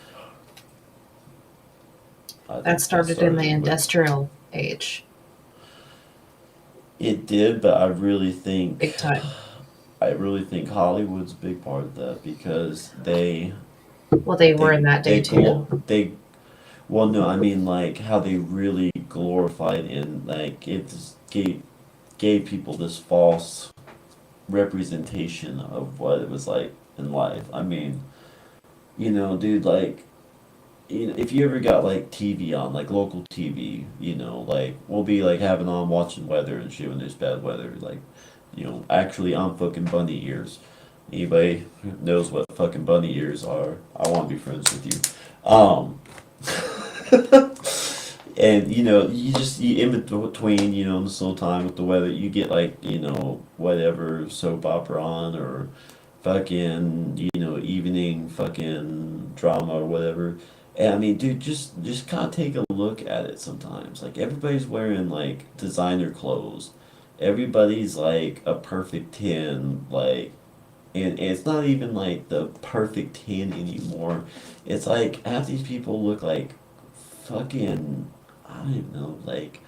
I That think that started in the started with industrial age, it did, but big time. I really think Hollywood's a big part of that because Well, they were in that day too. they well no, I mean like how they really glorified and like gave people this false representation of what it was like in life. I mean, dude, like if you ever got like TV on, like local TV, like we'll be like having on watching weather and shit when there's bad weather, like, actually I'm fucking bunny ears. Anybody who knows what fucking bunny ears are, I want to be friends with you. And you in between, in this little time with the weather, you get like, whatever soap opera on or fucking, evening fucking drama or whatever. And I mean, dude, just kind of take a look at it sometimes. Like everybody's wearing like designer clothes. Everybody's like a perfect 10, like, and it's not even like the perfect 10 anymore. It's like half these people look like fucking, I don't even know, like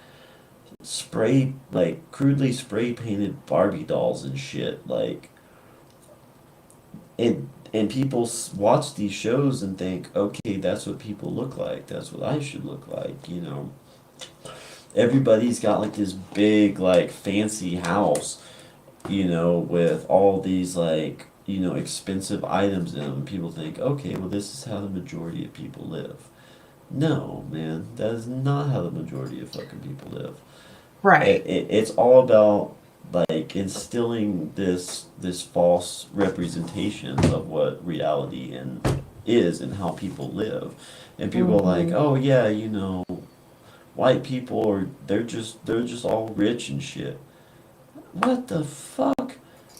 like crudely spray painted Barbie dolls and shit. Like, and people watch these shows and think, okay, that's what people look like. That's what I should look like. Everybody's got like this big, like fancy house, with all these like, expensive items in them. People think, okay, well, this is how the majority of people live. No, man, that is not how the majority of fucking people live. Right. It's all about like instilling this false representation of what reality and is and how people live, and people are like, Hmm. oh yeah, white people are they're just all rich and shit. What the fuck,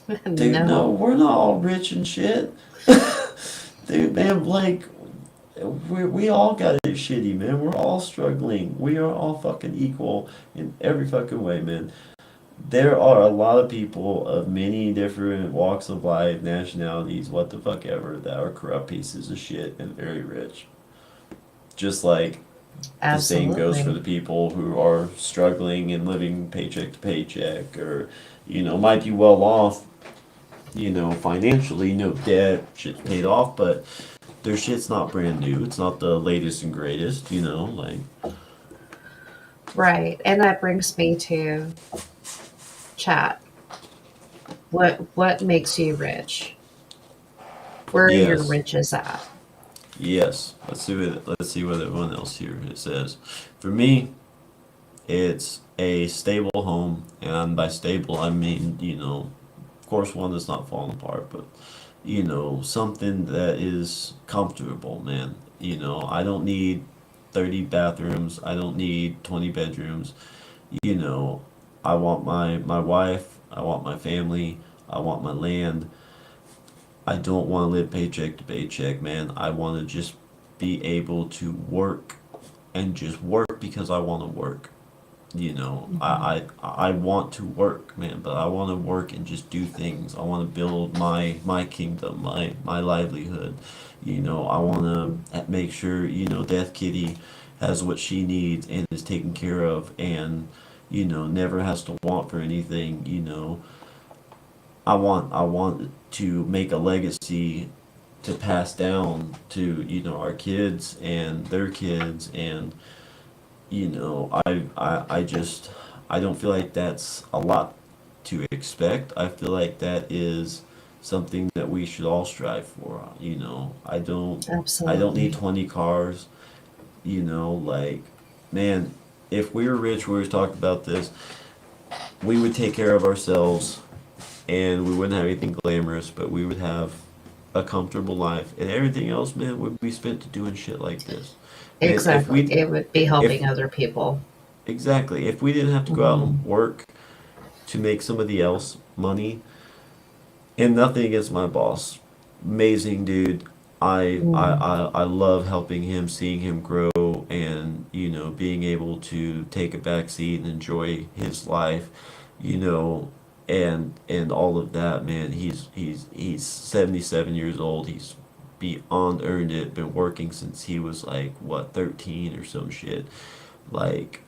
dude? No, No. we're not all rich and shit. Dude, man, like we all got it shitty, man. We're all struggling. We are all fucking equal in every fucking way, man. There are a lot of people of many different walks of life, nationalities, what the fuck ever, that are corrupt pieces of shit and very rich. Just like the same goes for Absolutely. the people who are struggling and living paycheck to paycheck or, might be well off, financially, no debt, shit's paid off, but their shit's not brand new. It's not the latest and greatest, like, Right. And that brings me to chat. What makes you rich? Where are your yes. riches at? Yes. Let's see what everyone else here it says. For me, it's a stable home, and by stable I mean, of course one that's not falling apart, but something that is comfortable, man. I don't need 30 bathrooms. I don't need 20 bedrooms. You know, I want my wife, I want my family, I want my land. I don't want to live paycheck to paycheck, man. I want to just be able to work and just work because I want to work. Hmm. I want to work, man, but I want to work and just do things. I want to build my kingdom, my livelihood. I want to make sure, Death Kitty has what she needs and is taken care of and, never has to want for anything. I want to make a legacy to pass down to, our kids and their kids and I just I don't feel like that's a lot to expect. I feel like that is something that we should all strive for. I don't need Absolutely. 20 cars, like, man, if we were rich, we always talked about this, we would take care of ourselves and we wouldn't have anything glamorous, but we would have a comfortable life and everything else, man, would be spent to doing shit like this. Man, Exactly. It would be if helping other people. exactly. If we didn't have to go out and Hmm. work to make somebody else money, and nothing against my boss, amazing dude. I love helping him, seeing him grow, and being able to take a back seat and enjoy his life, you know, and all of that, man. He's 77 years old. He's beyond earned it. Been working since he was like what 13 or some shit. Like,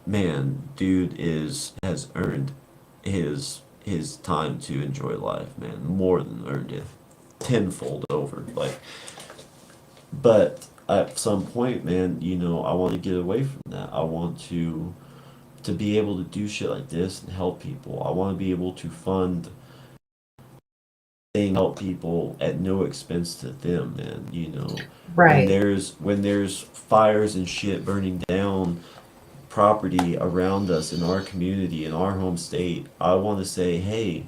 man, dude is has earned his time to enjoy life, man. More than earned it, tenfold over. Like, but at some point, man, I want to get away from that. I want to be able to do shit like this and help people. I want to be able to fund things, help people at no expense to them, man. When Right. there's fires and shit burning down property around us in our community, in our home state, I want to say, hey,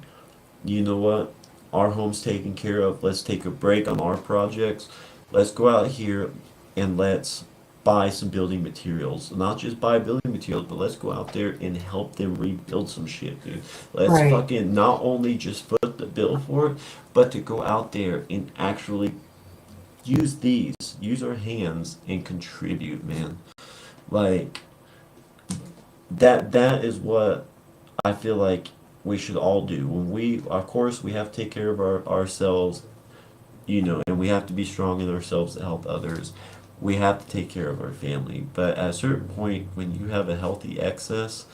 you know what? Our home's taken care of. Let's take a break on our projects. Let's go out here and let's buy some building materials. Not just buy building materials, but let's go out there and help them rebuild some shit, dude. Let's Right. fucking not only just foot the bill for it, but to go out there and actually use our hands and contribute, man. Like that is what I feel like we should all do. When we, of course, we have to take care of ourselves, and we have to be strong in ourselves to help others. We have to take care of our family. But at a certain point, when you have a healthy excess,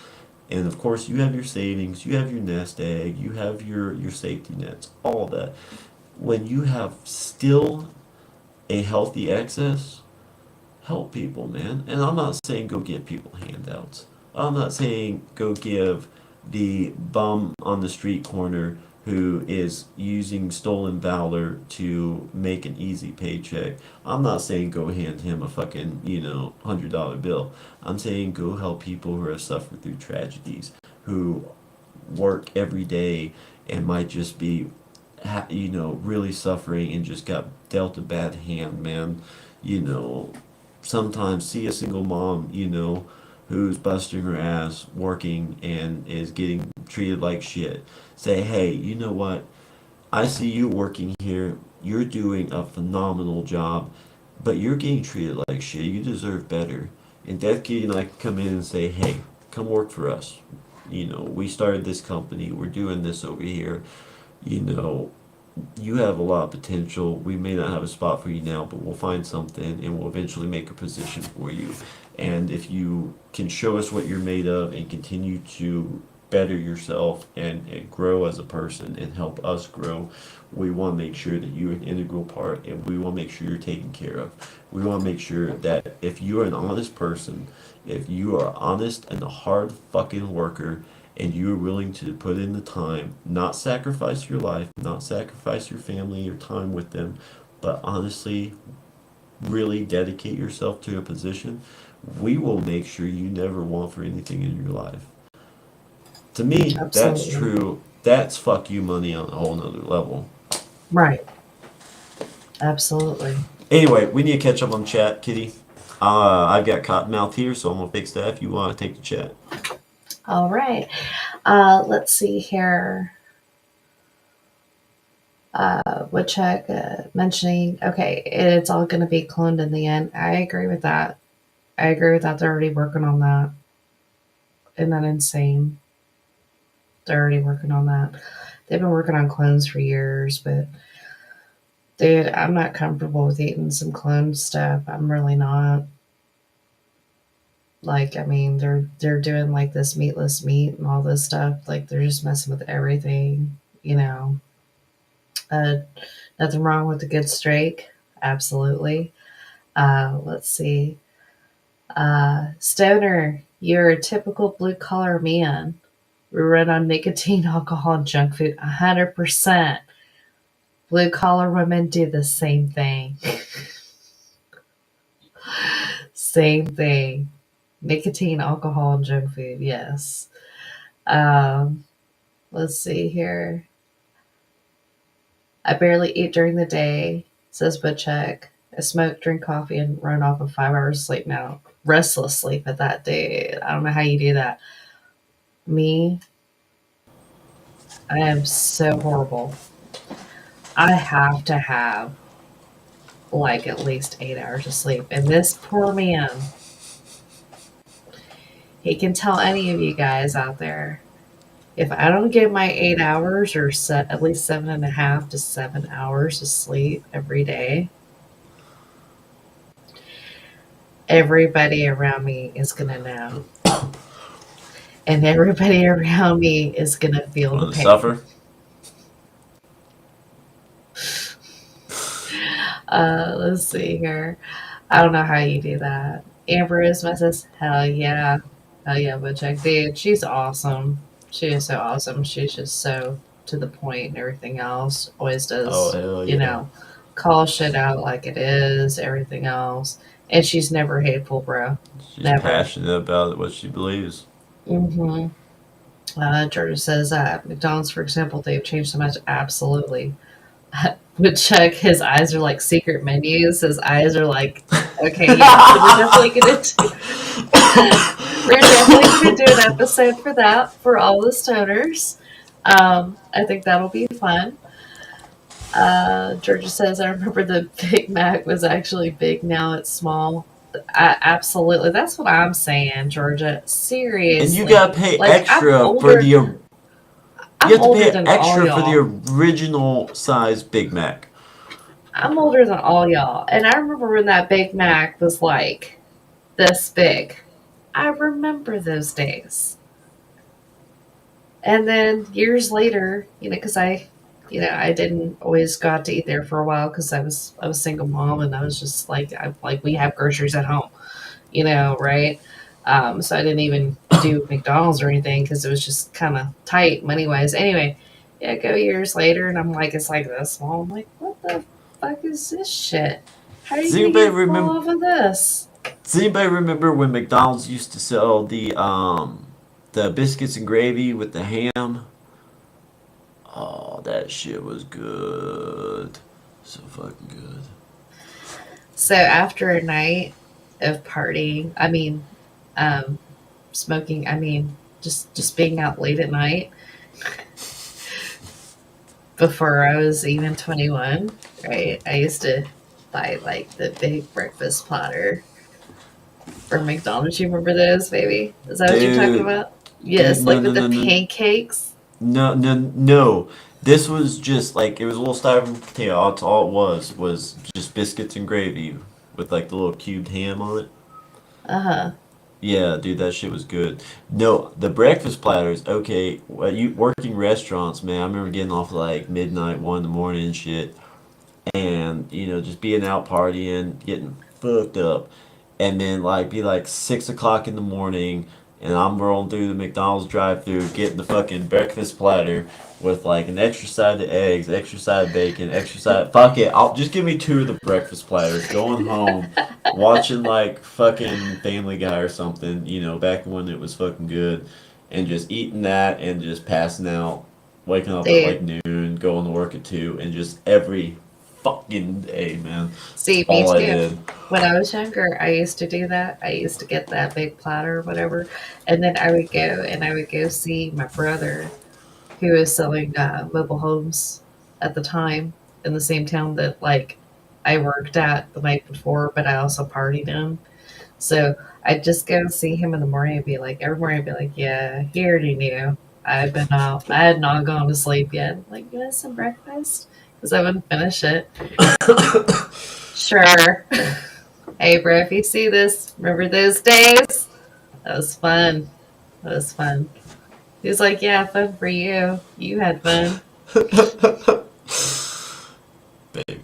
and of course, you have your savings, you have your nest egg, you have your safety nets, all of that. When you have still a healthy excess, help people, man. And I'm not saying go give people handouts. I'm not saying go give the bum on the street corner who is using stolen valor to make an easy paycheck. I'm not saying go hand him a fucking, $100 bill. I'm saying go help people who have suffered through tragedies, who work every day and might just be, really suffering and just got dealt a bad hand, man. You know, sometimes see a single mom, who's busting her ass working and is getting treated like shit. Say, hey, you know what? I see you working here. You're doing a phenomenal job, but you're getting treated like shit. You deserve better. And Death Kitty and I can come in and say, hey, come work for us. We started this company. We're doing this over here. You know, you have a lot of potential. We may not have a spot for you now, but we'll find something and we'll eventually make a position for you. And if you can show us what you're made of and continue to better yourself and grow as a person and help us grow, we want to make sure that you're an integral part and we want to make sure you're taken care of. We want to make sure that if you're an honest person, if you are honest and a hard fucking worker, and you're willing to put in the time, not sacrifice your life, not sacrifice your family, your time with them, but honestly, really dedicate yourself to a position, we will make sure you never want for anything in your life. To me, that's Absolutely. true. That's fuck you money on a whole nother level. Right. Absolutely. Anyway, we need to catch up on chat, Kitty. I've got Cottonmouth here, so I'm gonna fix that if you want to take the chat. All right. Let's see here. Woodchuck mentioning, okay, it's all going to be cloned in the end. I agree with that. I agree with that. They're already working on that. Isn't that insane? They're already working on that. They've been working on clones for years, but dude, I'm not comfortable with eating some clone stuff. I'm really not. Like, I mean, they're doing like this meatless meat and all this stuff. Like, they're just messing with everything. You know, uh, nothing wrong with a good steak. Absolutely. Let's see. Stoner, you're a typical blue collar man. We run on nicotine, alcohol, and junk food. 100%. Blue collar women do the same thing. Same thing. Nicotine, alcohol, and junk food. Yes. Um, let's see here. I barely eat during the day, says Butchek. I smoke, drink coffee, and run off of 5 hours of sleep now. Restless sleep at that, dude. I don't know how you do that. Me, I am so horrible. I have to have like at least 8 hours of sleep. And this poor man, he can tell any of you guys out there, If I don't get my 8 hours or at least 7.5 to 7 hours of sleep every day, everybody around me is gonna know, and everybody around me is gonna feel the Want to pain. suffer? Let's see here. I don't know how you do that. Amber is says, hell yeah, Woodchuck, dude, she's awesome. She is so awesome. She's just so to the point and everything else. Always Oh does, hell you yeah. know, call shit out like it is. Everything else, and she's never hateful, bro. She's Never. passionate about what she believes. Mm-hmm. Georgia says, McDonald's, for example, they've changed so much. Absolutely. Woodchuck, his eyes are like secret menus. His eyes are like, okay, yeah. So we're definitely gonna do an episode for that for all the stoners. I think that'll be fun. Georgia says, I remember the Big Mac was actually big. Now it's small. Absolutely, that's what I'm saying, Georgia. And you gotta Seriously, pay like extra for the. You I'm have to older pay than all extra for the y'all. original size Big Mac. I'm older than all y'all, and I remember when that Big Mac was like this big. I remember those days. And then years later, because I didn't always got to eat there for a while because I was single mom and I was just like we have groceries at home, right? So I didn't even do McDonald's or anything because it was just kind of tight money wise. Anyway, yeah, go years later and I'm like, it's like this small. I'm like, what the fuck is this shit? How are you Does gonna anybody get full remember? off of this? Does anybody remember when McDonald's used to sell the biscuits and gravy with the ham? Oh, that shit was good. So fucking good. So after a night of partying, um, smoking, just being out late at night before I was even 21, right? I used to buy like the big breakfast platter from McDonald's. You remember those, baby? Is that what you're talking Dude, about? dude, Yes, no, like no, with the no, no, pancakes. no, no, no. This was just like it was a little styrofoam potato. That's all it was just biscuits and gravy with like the little cubed ham on it. Uh huh. Yeah, dude, that shit was good. No, the breakfast platters. Okay, well, you working restaurants, man. I remember getting off like midnight, 1 in the morning and shit, and just being out partying, getting fucked up, and then like be like 6 o'clock in the morning, and I'm rolling through the McDonald's drive-through, getting the fucking breakfast platter with like an extra side of eggs, extra side of bacon, extra side. Fuck it, I'll just give me two of the breakfast platters. Going home, watching like fucking Family Guy or something, back when it was fucking good, and just eating that and just passing out, waking up at like Dude, noon, going to work at 2, and just every fucking day, man. That's see, me all I too. did. When I was younger, I used to do that. I used to get that big platter or whatever, and then I would go see my brother who was selling mobile homes at the time in the same town that like I worked at the night before, but I also partied in. So I'd just go see him in the morning and be like, every morning I'd be like, yeah, he already knew. I've been out. I had not gone to sleep yet. Like, you want some breakfast? Because I wouldn't finish it. Sure. Hey, bro, if you see this, remember those days? That was fun. That was fun. He was like, yeah, fun for you. You had fun. Baby.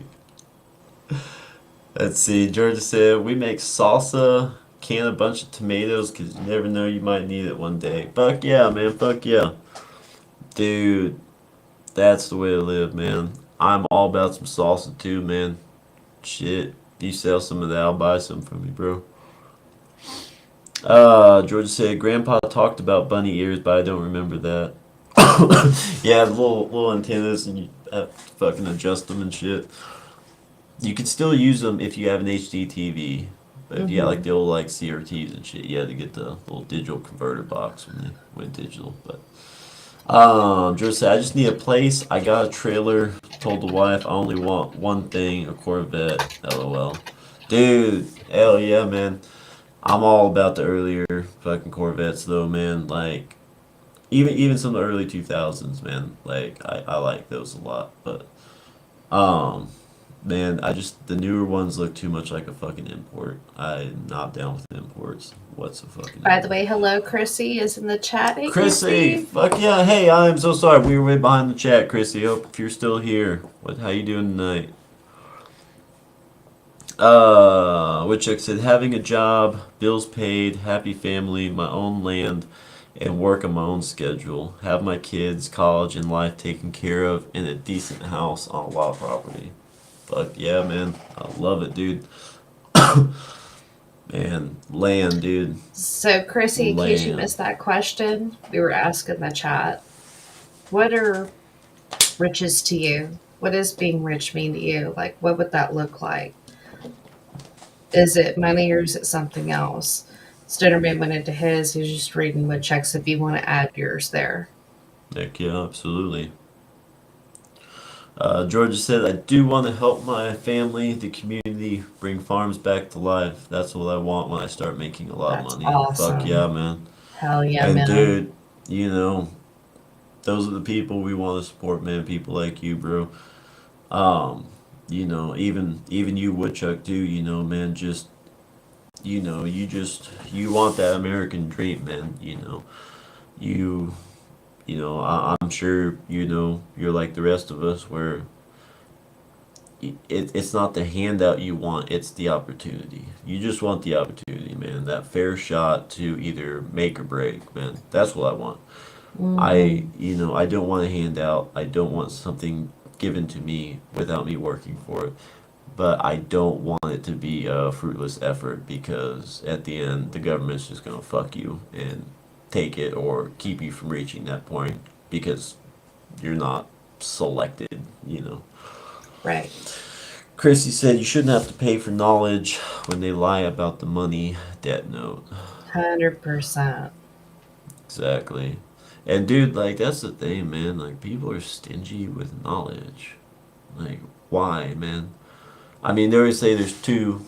Let's see. Georgia said we make salsa, can a bunch of tomatoes because you never know you might need it one day. Fuck yeah, man. Fuck yeah, dude. That's the way to live, man. I'm all about some salsa too, man. Shit. If you sell some of that, I'll buy some from you, bro. Georgia said Grandpa talked about bunny ears, but I don't remember that. Yeah, little antennas, and you have to fucking adjust them and shit. You can still use them if you have an HD TV, but if you got like Hmm. the old like CRTs and shit, you had to get the little digital converter box when they went digital. But George said, I just need a place. I got a trailer. Told the wife I only want one thing, a Corvette. LOL. Dude, hell yeah, man. I'm all about the earlier fucking Corvettes though, man. Like even some of the early 2000s, man. Like I like those a lot, but um, man, I just the newer ones look too much like a fucking import. I'm not down with imports. What's a fucking By the ever. way, hello, Chrissy is in the chat. Hey, Chrissy, Chrissy. fuck yeah! Hey, I'm so sorry we were way behind the chat, Chrissy. Hope if you're still here. What? How you doing tonight? Woodchuck said having a job, bills paid, happy family, my own land, and work on my own schedule. Have my kids, college, and life taken care of in a decent house on a lot of property. Fuck yeah, man. I love it, dude. Man, land, dude. So, Chrissy, in case you Land. missed that question, we were asking in the chat, what are riches to you? What does being rich mean to you? Like, what would that look like? Is it money or is it something else? Stonerman went into his. He's just reading Woodchucks if you want to add yours there. Heck yeah, absolutely. Georgia said, I do want to help my family, the community, bring farms back to life. That's what I want when I start making a lot of That's money. Fuck yeah, awesome. man. Hell yeah, And man. dude, you know, those are the people we want to support, man. People like you, bro. Um, even you, Woodchuck, too. Man. Just you want that American dream, man. You, I'm sure you're like the rest of us, where it's not the handout you want, it's the opportunity. You just want the opportunity, man. That fair shot to either make or break, man. That's what I want. Hmm. I don't want a handout. I don't want something given to me without me working for it. But I don't want it to be a fruitless effort, because at the end, the government's just going to fuck you and take it or keep you from reaching that point because you're not selected. Right. Chrissy said you shouldn't have to pay for knowledge when they lie about the money. Debt note. 100%. Exactly. And dude, like that's the thing, man. Like people are stingy with knowledge. Like why, man? I mean, they always say there's two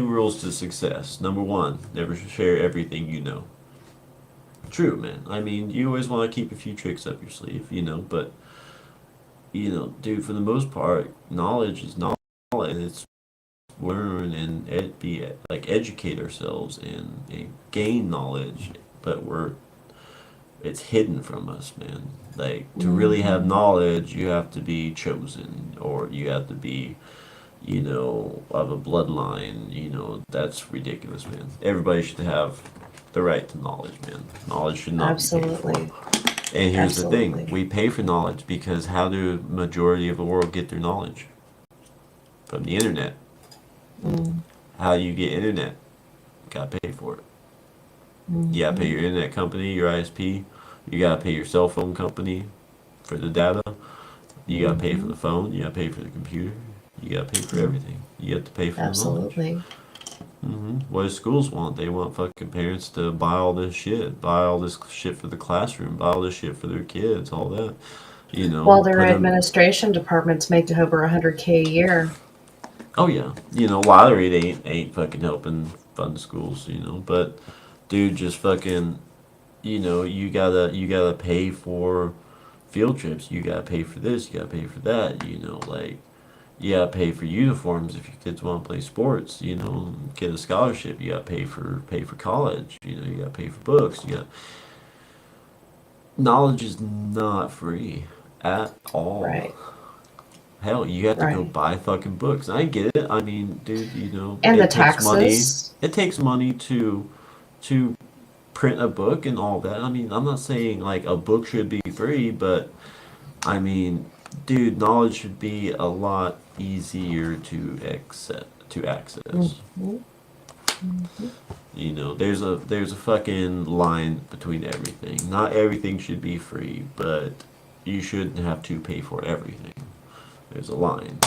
rules to success. Number one, never share everything you know. True, man. I mean, you always want to keep a few tricks up your sleeve, but dude, for the most part, knowledge is knowledge, and it's learn and be like educate ourselves and gain knowledge, but it's hidden from us, man. Like to really have Hmm. knowledge, you have to be chosen, or you have to be of a bloodline. That's ridiculous, man. Everybody should have the right to knowledge, man. Knowledge should not be paid for. Absolutely. And here's the thing: Absolutely. we pay for knowledge because how do majority of the world get their knowledge? From the internet. Mm-hmm. How do you get internet? Gotta pay for it. You gotta pay your internet company, your ISP. You gotta pay your cell phone company for the data. You gotta pay for Hmm. the phone. You gotta pay for the computer. You gotta pay for everything. You have to pay for the knowledge. Absolutely. What do schools want? They want fucking parents to buy all this shit, buy all this shit for the classroom, buy all this shit for their kids, all that. Well, their Put them. administration departments make over 100K a year. Oh yeah, lottery ain't fucking helping fund schools. But dude, just fucking, you gotta pay for field trips. You gotta pay for this. You gotta pay for that. Like you gotta pay for uniforms if your kids want to play sports. Get a scholarship. You gotta pay for college. You gotta pay for books. Knowledge is not free at all. Right. Hell, you have to go Right. buy fucking books. I get it. I mean, dude, And the it takes money. taxes. It takes money to print a book and all that. I mean, I'm not saying like a book should be free, but I mean, dude, knowledge should be a lot easier to access. Hmm. Hmm. There's a fucking line between everything. Not everything should be free, but you shouldn't have to pay for everything. There's a line.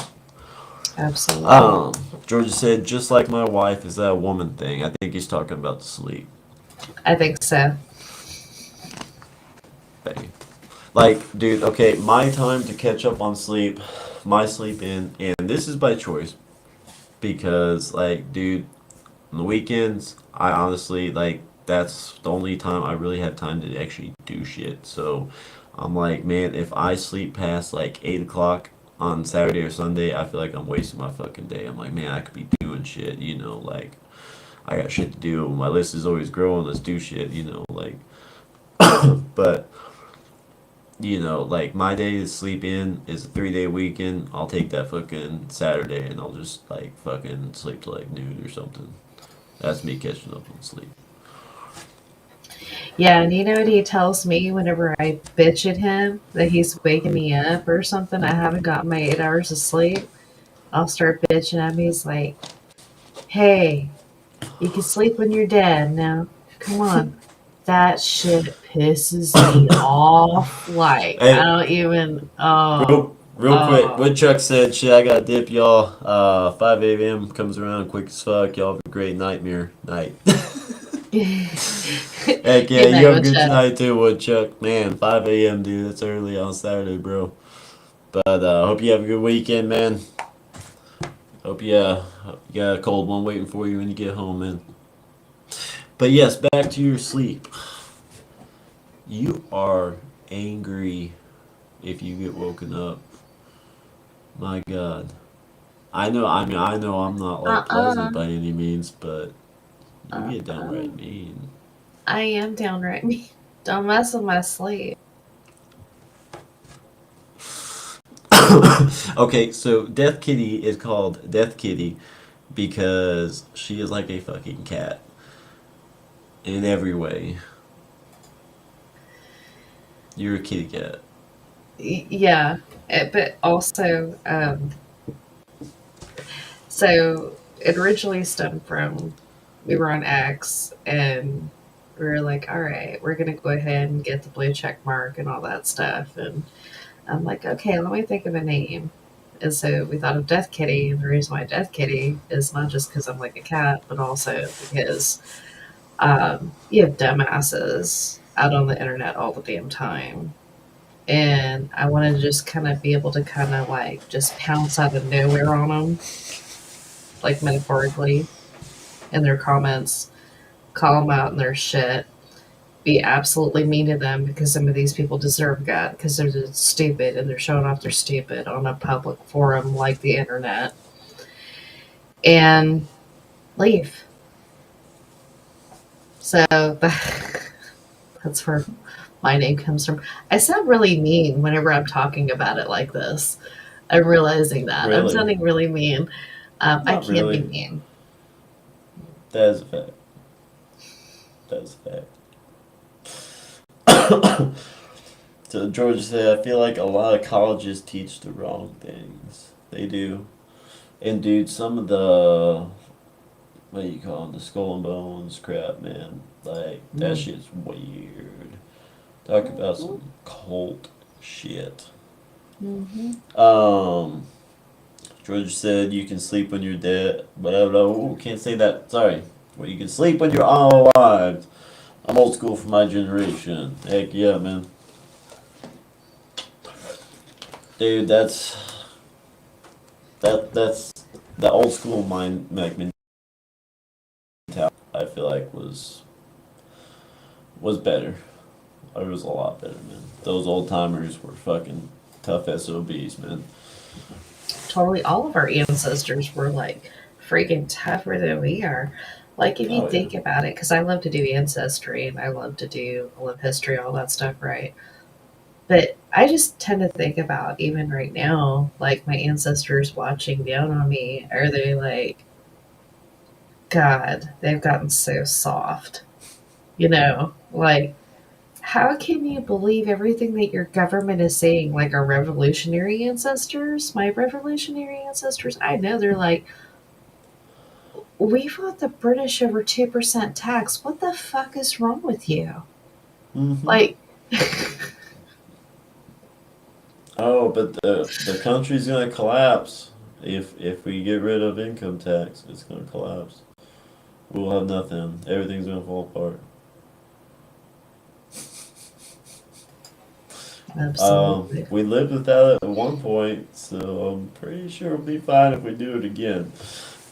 Absolutely. Um, Georgia said, just like my wife, is that a woman thing? I think he's talking about the sleep I think so. thing. Like, dude, okay, my time to catch up on sleep, my sleep in, and this is by choice because, like, dude, on the weekends, I honestly, like, that's the only time I really have time to actually do shit. So I'm like, man, if I sleep past like 8 o'clock on Saturday or Sunday, I feel like I'm wasting my fucking day. I'm like, man, I could be doing shit, like I got shit to do. My list is always growing. Let's do shit, like. But like my day to sleep in is a 3-day weekend. I'll take that fucking Saturday and I'll just like fucking sleep till like noon or something. That's me catching up on sleep. Yeah, and you know what he tells me whenever I bitch at him that he's waking me up or something? I haven't gotten my 8 hours of sleep. I'll start bitching at me. He's like, hey, you can sleep when you're dead. Now, come on. That shit pisses me off. Like, I Hey, don't even. Oh, real quick, oh. Woodchuck said, "Shit, I got dip, y'all. 5 a.m. comes around quick as fuck. Y'all have a great nightmare night." Heck yeah, Good you night, have a good Woodchuck. tonight too, Woodchuck. Man, 5 a.m. dude, that's early on Saturday, bro. But hope you have a good weekend, man. Hope you got a cold one waiting for you when you get home, man. But yes, back to your sleep. You are angry if you get woken up. My God. I know I'm not like Uh-uh. pleasant by any means, but you get Uh-uh. downright mean. I am downright mean. Don't mess with my sleep. Okay, so Death Kitty is called Death Kitty because she is like a fucking cat in every way. You're a kitty cat. Yeah, but also, so it originally stemmed from we were on X and we were like, all right, we're gonna go ahead and get the blue check mark and all that stuff. And I'm like, okay, let me think of a name. And so we thought of Death Kitty. And the reason why Death Kitty is not just because I'm like a cat, but also because you have dumbasses out on the internet all the damn time. And I wanted to just kind of be able to kind of like just pounce out of nowhere on them, like metaphorically, in their comments, call them out in their shit, be absolutely mean to them because some of these people deserve God because they're just stupid and they're showing off they're stupid on a public forum like the internet and leave. So that's where my name comes from. I sound really mean whenever I'm talking about it like this. I'm realizing that. I'm Really? sounding really mean. I Not can be really. mean. That is a fact. That is a fact. So George said, I feel like a lot of colleges teach the wrong things. They do. And dude, some of the what do you call them, the skull and bones crap, man. Like that Mm. shit's weird. Talk about some cult shit. Mm-hmm. Um, George said you can sleep when you're dead. Whatever. Ooh, can't say that. Sorry. Well, you can sleep when you're alive. I'm old school for my generation. Heck yeah, man. Dude, that's the old school mind like mentality. I feel like was better. It was a lot better, man. Those old timers were fucking tough SOBs, man. Totally, all of our ancestors were like freaking tougher than we are. Like, if you Oh yeah. think about it, because I love to do ancestry and I love history, all that stuff, right? But I just tend to think about even right now, like my ancestors watching down on me, are they like, God, they've gotten so soft, like, how can you believe everything that your government is saying? Like our revolutionary ancestors, my revolutionary ancestors, I know they're like, we fought the British over 2% tax. What the fuck is wrong with you? Mm-hmm. Like, Oh, but the country's gonna collapse if we get rid of income tax. It's gonna collapse. We'll have nothing. Everything's gonna fall apart. absolutely. We lived with that at one point, so I'm pretty sure we'll be fine if we do it again.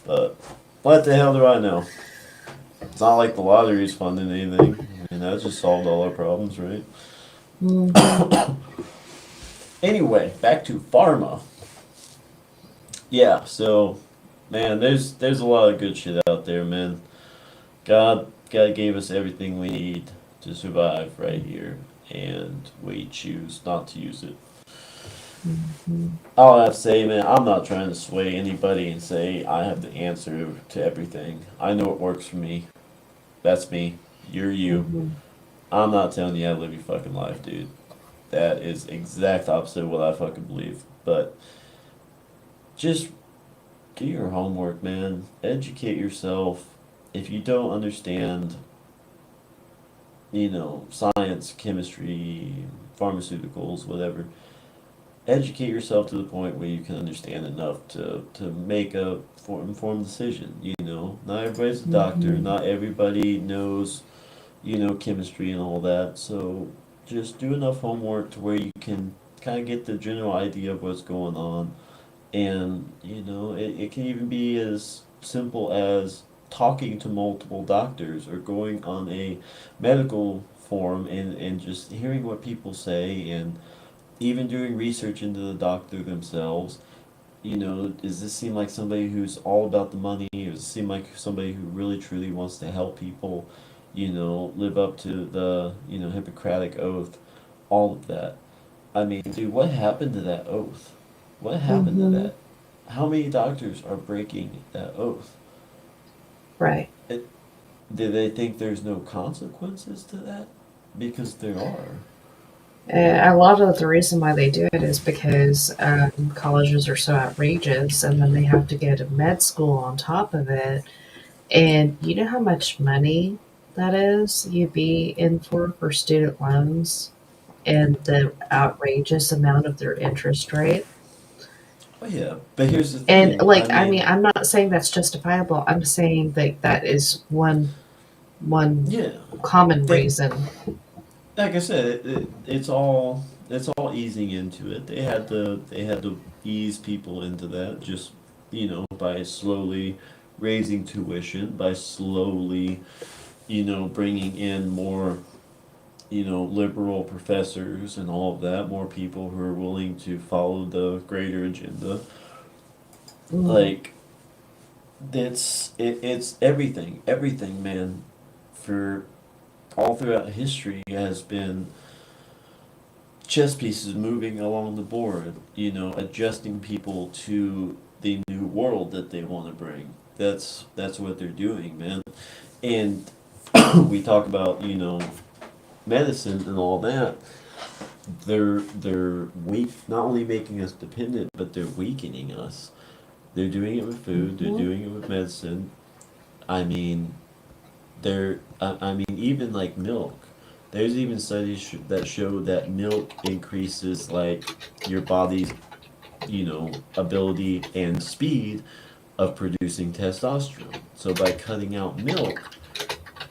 But what the hell do I know? It's not like the lottery's funding anything. I mean, that just solved all our problems, right? Mm-hmm. Anyway, back to pharma. Yeah, so man, there's a lot of good shit out there, man. God gave us everything we need to survive right here, and we choose not to use it. Mm-hmm. All I have to say, man, I'm not trying to sway anybody and say I have the answer to everything. I know what works for me. That's me. You're you. Mm-hmm. I'm not telling you how to live your fucking life, dude. That is exact opposite of what I fucking believe. But just do your homework, man. Educate yourself. If you don't understand, science, chemistry, pharmaceuticals, whatever, educate yourself to the point where you can understand enough to make a informed decision. Not everybody's a doctor. Mm-hmm. Not everybody knows, chemistry and all that. So just do enough homework to where you can kind of get the general idea of what's going on. And, it can even be as simple as talking to multiple doctors or going on a medical forum and just hearing what people say and even doing research into the doctor themselves. Does this seem like somebody who's all about the money, or does it seem like somebody who really truly wants to help people, live up to the, Hippocratic oath, all of that? I mean, dude, what happened to that oath? What happened to Mm-hmm. that? How many doctors are breaking that oath? Right. It, do they think there's no consequences to that? Because there are. A lot of the reason why they do it is because colleges are so outrageous, and then they have to go to med school on top of it. And you know how much money that is you'd be in for student loans and the outrageous amount of their interest rate. Oh yeah, but here's the And thing. I like, I mean, mean, I'm not saying that's justifiable. I'm saying that that is one yeah, common they reason. like I said, it's all easing into it. They had to ease people into that just by slowly raising tuition, by slowly bringing in more liberal professors and all of that, more people who are willing to follow the greater agenda. Mm, Like it's everything, man. For all throughout history has been chess pieces moving along the board, adjusting people to the new world that they want to bring. That's what they're doing, man. And we talk about, medicine and all that. They're weak, not only making us dependent, but they're weakening us. They're doing it with food, they're mhm, doing it with medicine. I mean, I mean, even like milk. There's even studies that show that milk increases like your body's, ability and speed of producing testosterone. So by cutting out milk,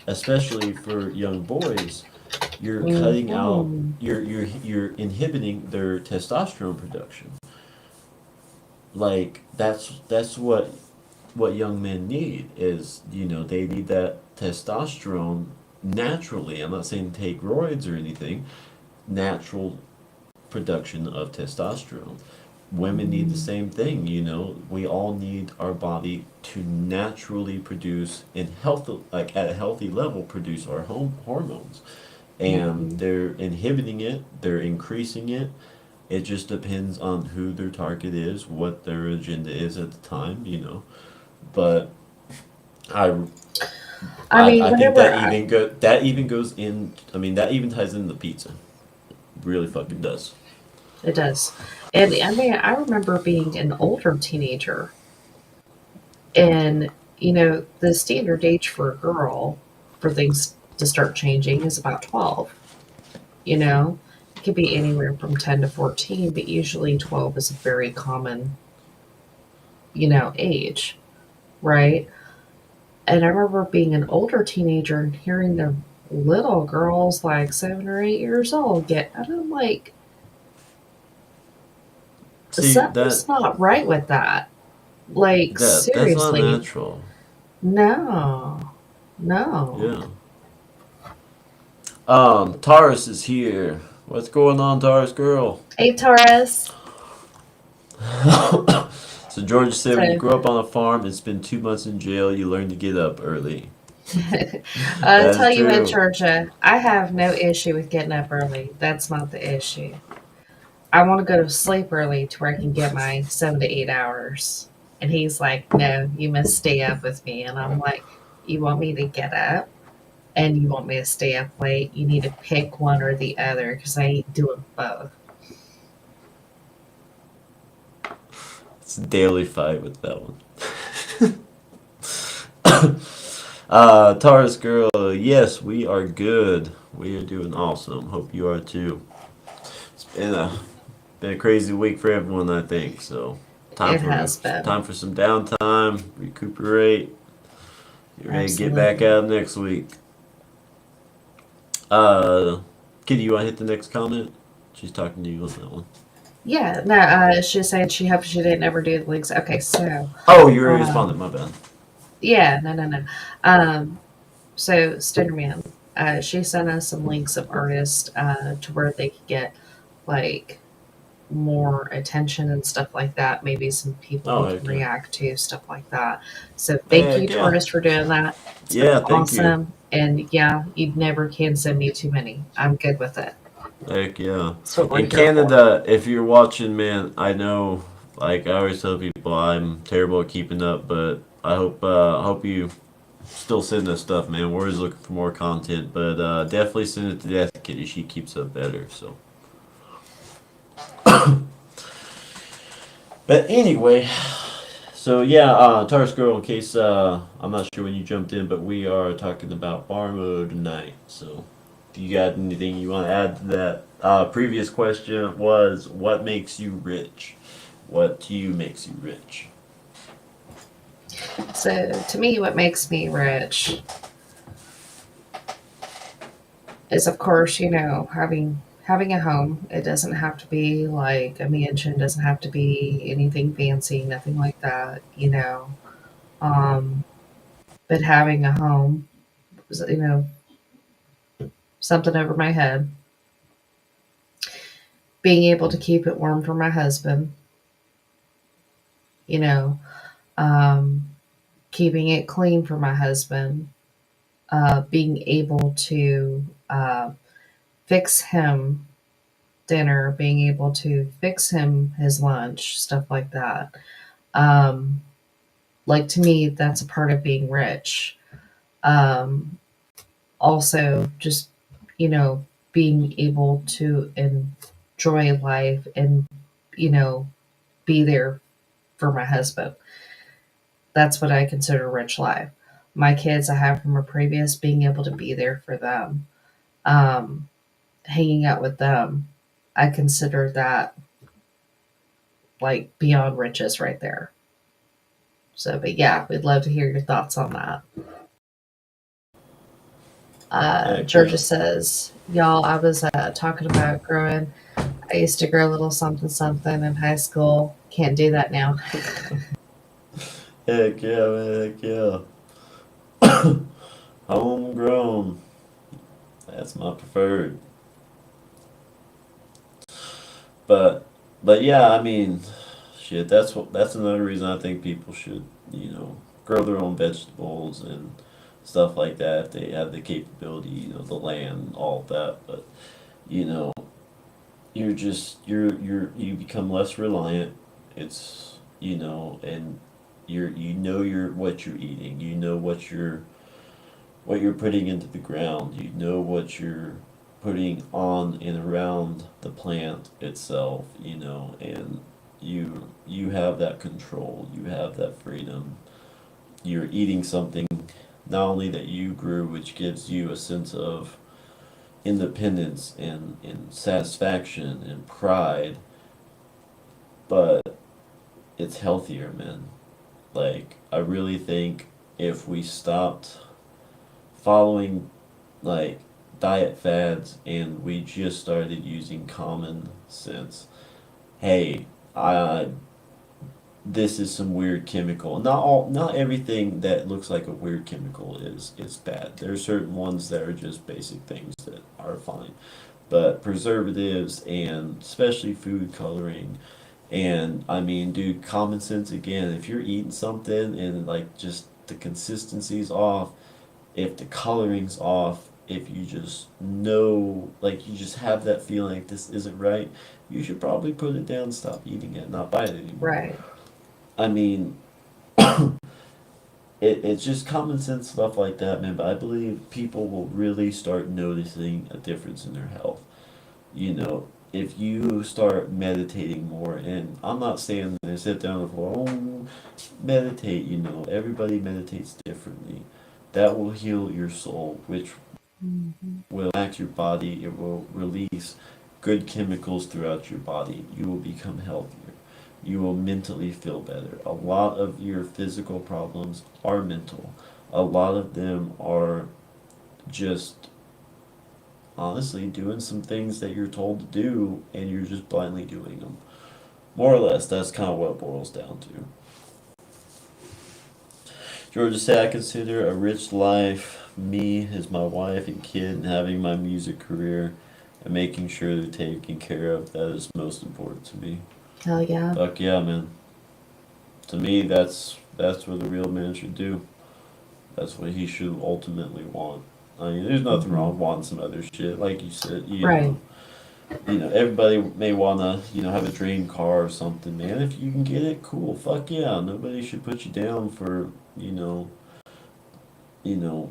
especially for young boys, you're cutting out, mhm. you're inhibiting their testosterone production. Like that's what young men need is they need that testosterone naturally. I'm not saying take roids or anything. Natural production of testosterone. Women need the Mhm, same thing. We all need our body to naturally produce in health, like at a healthy level, produce our home hormones, and mhm. they're inhibiting it. They're increasing it. It just depends on who their target is, what their agenda is at the time. But I I I, mean, I think whenever that even goes in. I mean, that even ties into pizza. Really fucking does. it does, and I mean, I remember being an older teenager, and the standard age for a girl for things to start changing is about 12. You know, it could be anywhere from 10 to 14, but usually 12 is a very common age, right? And I remember being an older teenager and hearing the little girls like 7 or 8 years old get, and I'm like, See that something's not right with that. Like, that's not seriously, natural. no, No. Yeah. Taurus is here. What's going on, Taurus girl? Hey, Taurus. So Georgia said, when you So, grow up on a farm and spend 2 months in jail, you learn to get up early. I'll That is tell you what, true. Georgia, I have no issue with getting up early. That's not the issue. I want to go to sleep early to where I can get my 7 to 8 hours. And he's like, no, you must stay up with me. And I'm like, you want me to get up and you want me to stay up late? You need to pick one or the other because I ain't doing both. It's a daily fight with that one. Taurus girl, yes, we are good. We are doing awesome. Hope you are too. It's been a crazy week for everyone, I think. So It has been. time for some downtime, recuperate, get ready to get back Absolutely. at 'em next week. Uh, Kitty, you want to hit the next comment? She's talking to you on that one. Yeah, no, she said she hoped she didn't ever do the links. Okay, so, Oh, you already responded. um, My bad. yeah, no, no, no. Um, so, Stonerman, she sent us some links of artists to where they could get like more attention and stuff like that. Maybe some people Oh, we can heck yeah. react to, stuff like that. So, thank you, Heck yeah. Taurus, for doing that. It's been Yeah, thank you. awesome. And yeah, you never can send me too many. I'm good with it. Heck yeah. That's what we're In here for. Canada, if you're watching, man, I know, like I always tell people, I'm terrible at keeping up, but I hope you still send us stuff, man. We're always looking for more content, but definitely send it to Death Kitty. She keeps up better, so. But anyway, so yeah, Taurus Girl, in case I'm not sure when you jumped in, but we are talking about bar mode tonight. So, do you got anything you want to add to that? Previous question was, what makes you rich? What to you makes you rich? So, to me, what makes me rich is, of course, having a home. It doesn't have to be like a mansion, doesn't have to be anything fancy, nothing like that. Um, but having a home, you know, something over my head, being able to keep it warm for my husband, you know, um, keeping it clean for my husband, being able to fix him dinner, being able to fix him his lunch, stuff like that. Um, like to me, that's a part of being rich. Um, also, just you know, being able to enjoy life and you know, be there for my husband. That's what I consider rich life. My kids I have from a previous, being able to be there for them, um, hanging out with them. I consider that like beyond riches right there. So, but yeah, we'd love to hear your thoughts on that. Heck Georgia yeah. says, y'all, I was talking about growing. I used to grow a little something something in high school. Can't do that now. Heck yeah, man. Heck yeah. Homegrown. That's my preferred. But but yeah, I mean, shit. That's another reason I think people should grow their own vegetables and stuff like that if they have the capability, the land, all of that. But you know, you become less reliant. It's and you're what you're eating. You know what you're putting into the ground. You know what you're putting on and around the plant itself, and you have that control. You have that freedom. You're eating something not only that you grew, which gives you a sense of independence and satisfaction and pride, but it's healthier, man. Like, I really think if we stopped following like diet fads and we just started using common sense. Hey, I this is some weird chemical. Not everything that looks like a weird chemical is bad. There are certain ones that are just basic things that are fine. But preservatives and especially food coloring and I mean, dude, common sense again. If you're eating something and like just the consistency's off, if the coloring's off, if you just know, like you just have that feeling like this isn't right, you should probably put it down, stop eating it, not buy it anymore. Right. I mean, it's just common sense stuff like that, man. But I believe people will really start noticing a difference in their health. You know, if you start meditating more, and I'm not saying that sit down and go, oh, meditate, you know, everybody meditates differently. That will heal your soul, which Hmm. will act your body, it will release good chemicals throughout your body. You will become healthier. You will mentally feel better. A lot of your physical problems are mental. A lot of them are just honestly doing some things that you're told to do and you're just blindly doing them. More or less, that's kind of what it boils down to. Georgia said, I consider a rich life, me as my wife and kid, and having my music career and making sure they're taken care of. That is most important to me. Hell yeah. Fuck yeah, man. To me, that's what a real man should do. That's what he should ultimately want. I mean, there's nothing Hmm. wrong with wanting some other shit, like you said. Right. Everybody may wanna, have a dream car or something, man. If you can get it, cool. Fuck yeah. Nobody should put you down for,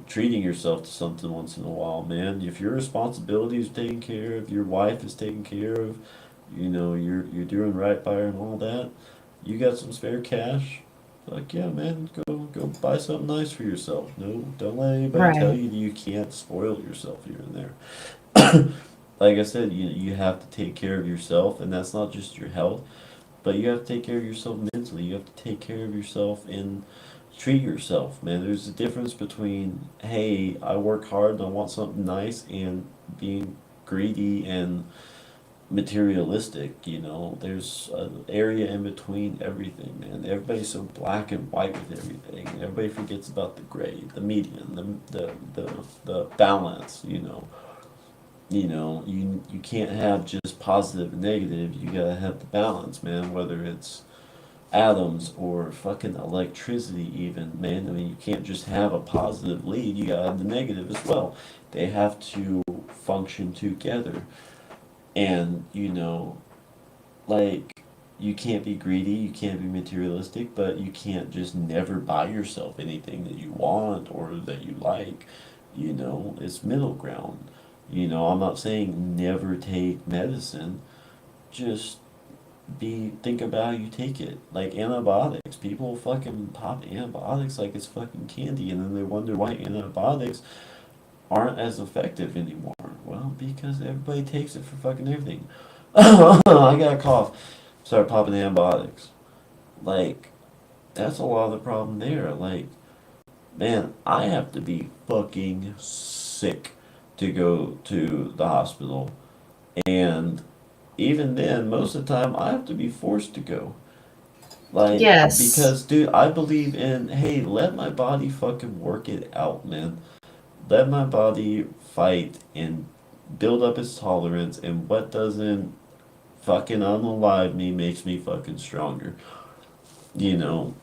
treating yourself to something once in a while, man. If your responsibility is taken care of, your wife is taken care of, you're doing right by her and all that, you got some spare cash, fuck yeah, man, go buy something nice for yourself. No, don't let anybody tell Right. you that you can't spoil yourself here and there. Like I said, you have to take care of yourself, and that's not just your health, but you have to take care of yourself mentally. You have to take care of yourself and treat yourself, man. There's a difference between, hey, I work hard and I want something nice, and being greedy and materialistic. There's an area in between everything, man. Everybody's so black and white with everything. Everybody forgets about the gray, the median, the balance. You can't have just positive and negative. You gotta have the balance, man. Whether it's atoms or fucking electricity, even, man. I mean, you can't just have a positive lead. You gotta have the negative as well. They have to function together. And like, you can't be greedy. You can't be materialistic, but you can't just never buy yourself anything that you want or that you like. It's middle ground. I'm not saying never take medicine, just think about how you take it. Like antibiotics. People fucking pop antibiotics like it's fucking candy, and then they wonder why antibiotics aren't as effective anymore. Well, because everybody takes it for fucking everything. I got a cough. Start popping antibiotics. Like, that's a lot of the problem there. Like, man, I have to be fucking sick to go to the hospital. And even then, most of the time, I have to be forced to go. Like, Yes. because, dude, I believe in, hey, let my body fucking work it out, man. Let my body fight and build up its tolerance, and what doesn't fucking unalive me makes me fucking stronger. You know,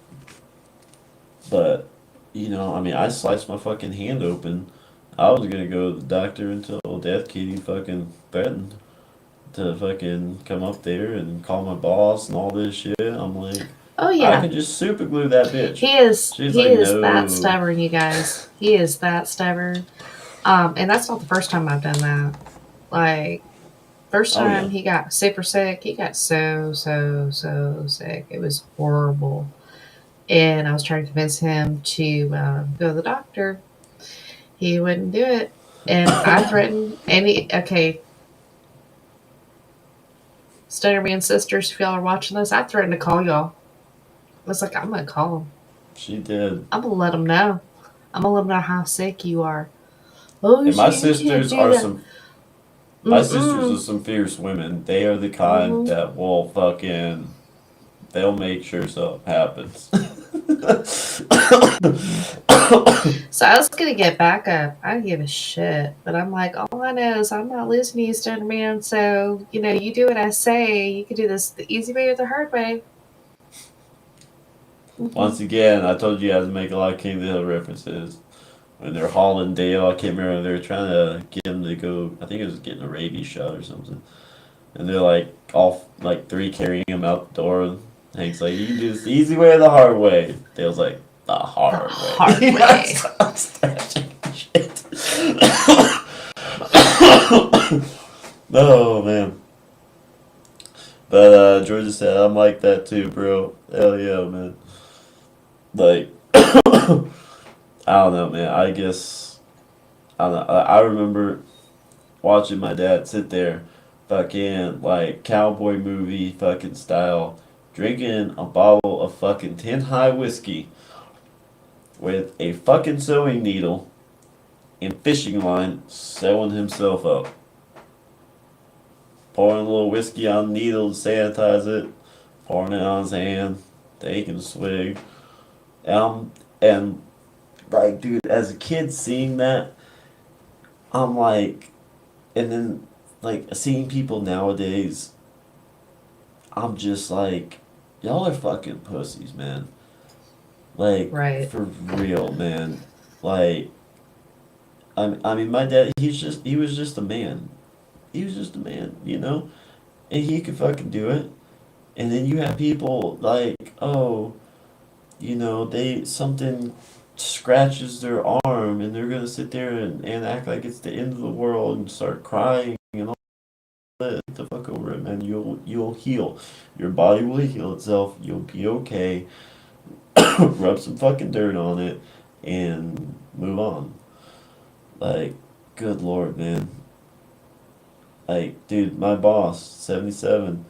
but, I mean, I sliced my fucking hand open. I was gonna go to the doctor until Death Kitty fucking threatened to fucking come up there and call my boss and all this shit. I'm like, Oh I yeah. can just super glue that bitch. He is She's he like, is that no. stubborn, you guys. He is that stubborn. And that's not the first time I've done that. Like first Oh yeah. time he got super sick, he got so sick. It was horrible. And I was trying to convince him to go to the doctor. He wouldn't do it. And I threatened any okay, Stoner Me and sisters, if y'all are watching this, I threatened to call y'all. I was like, I'm gonna call him. She did. I'm gonna let him know. I'm gonna let him know how sick you are. Oh, And my you can't sisters do are that. some my sisters are Mm-mm. some fierce women. They are the kind Mm-hmm. that will fucking they'll make sure something happens. So I was gonna get backup. I don't give a shit. But I'm like, all I know is I'm not losing to you, Stoner Man. So, you do what I say. You can do this the easy way or the hard way. Once again, I told you guys to make a lot of King of the Hill references. When they're hauling Dale, I can't remember, they were trying to get him to go, I think it was getting a rabies shot or something. And they're like, all, like, three carrying him out the door. Hank's like, you can do this the easy way or the hard way. Dale's like, the The hard way. hard way. I'm stashing shit. Oh, man. But Georgia said, I'm like that too, bro. Hell yeah, man. Like, I don't know, man. I guess, I don't know. I remember watching my dad sit there, fucking, like, cowboy movie fucking style, drinking a bottle of fucking 10 high whiskey with a fucking sewing needle and fishing line, sewing himself up. Pouring a little whiskey on the needle to sanitize it, pouring it on his hand, taking a swig. And like, dude, as a kid seeing that, I'm like, and then like seeing people nowadays, I'm just like, y'all are fucking pussies, man. Like, Right. for real, man. Like, I mean, my dad, he was just a man. He was just a man, you know? And he could fucking do it. And then you have people like, oh, something scratches their arm and they're gonna sit there and act like it's the end of the world and start crying and all that. Get the fuck over it, man. You'll heal. Your body will heal itself. You'll be okay. Rub some fucking dirt on it and move on. Like, good lord, man. Like, dude, my boss, 77.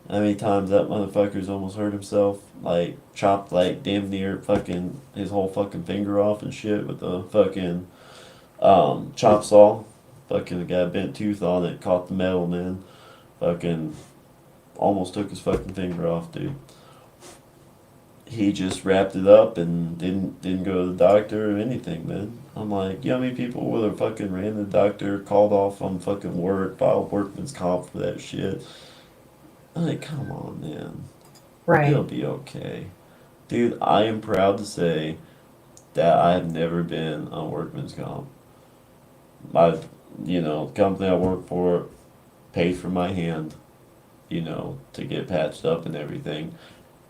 How many times that motherfucker's almost hurt himself? Like, chopped, like, damn near fucking his whole fucking finger off and shit with the fucking chop saw. Fucking the guy bent tooth on it, caught the metal, man. Fucking almost took his fucking finger off, dude. He just wrapped it up and didn't go to the doctor or anything, man. I'm like, you know how many people would have fucking ran to the doctor, called off on fucking work, filed workman's comp for that shit? I'm like, come on, man. He'll Right. be okay. Dude, I am proud to say that I have never been on workman's comp. My, company I work for paid for my hand, to get patched up and everything.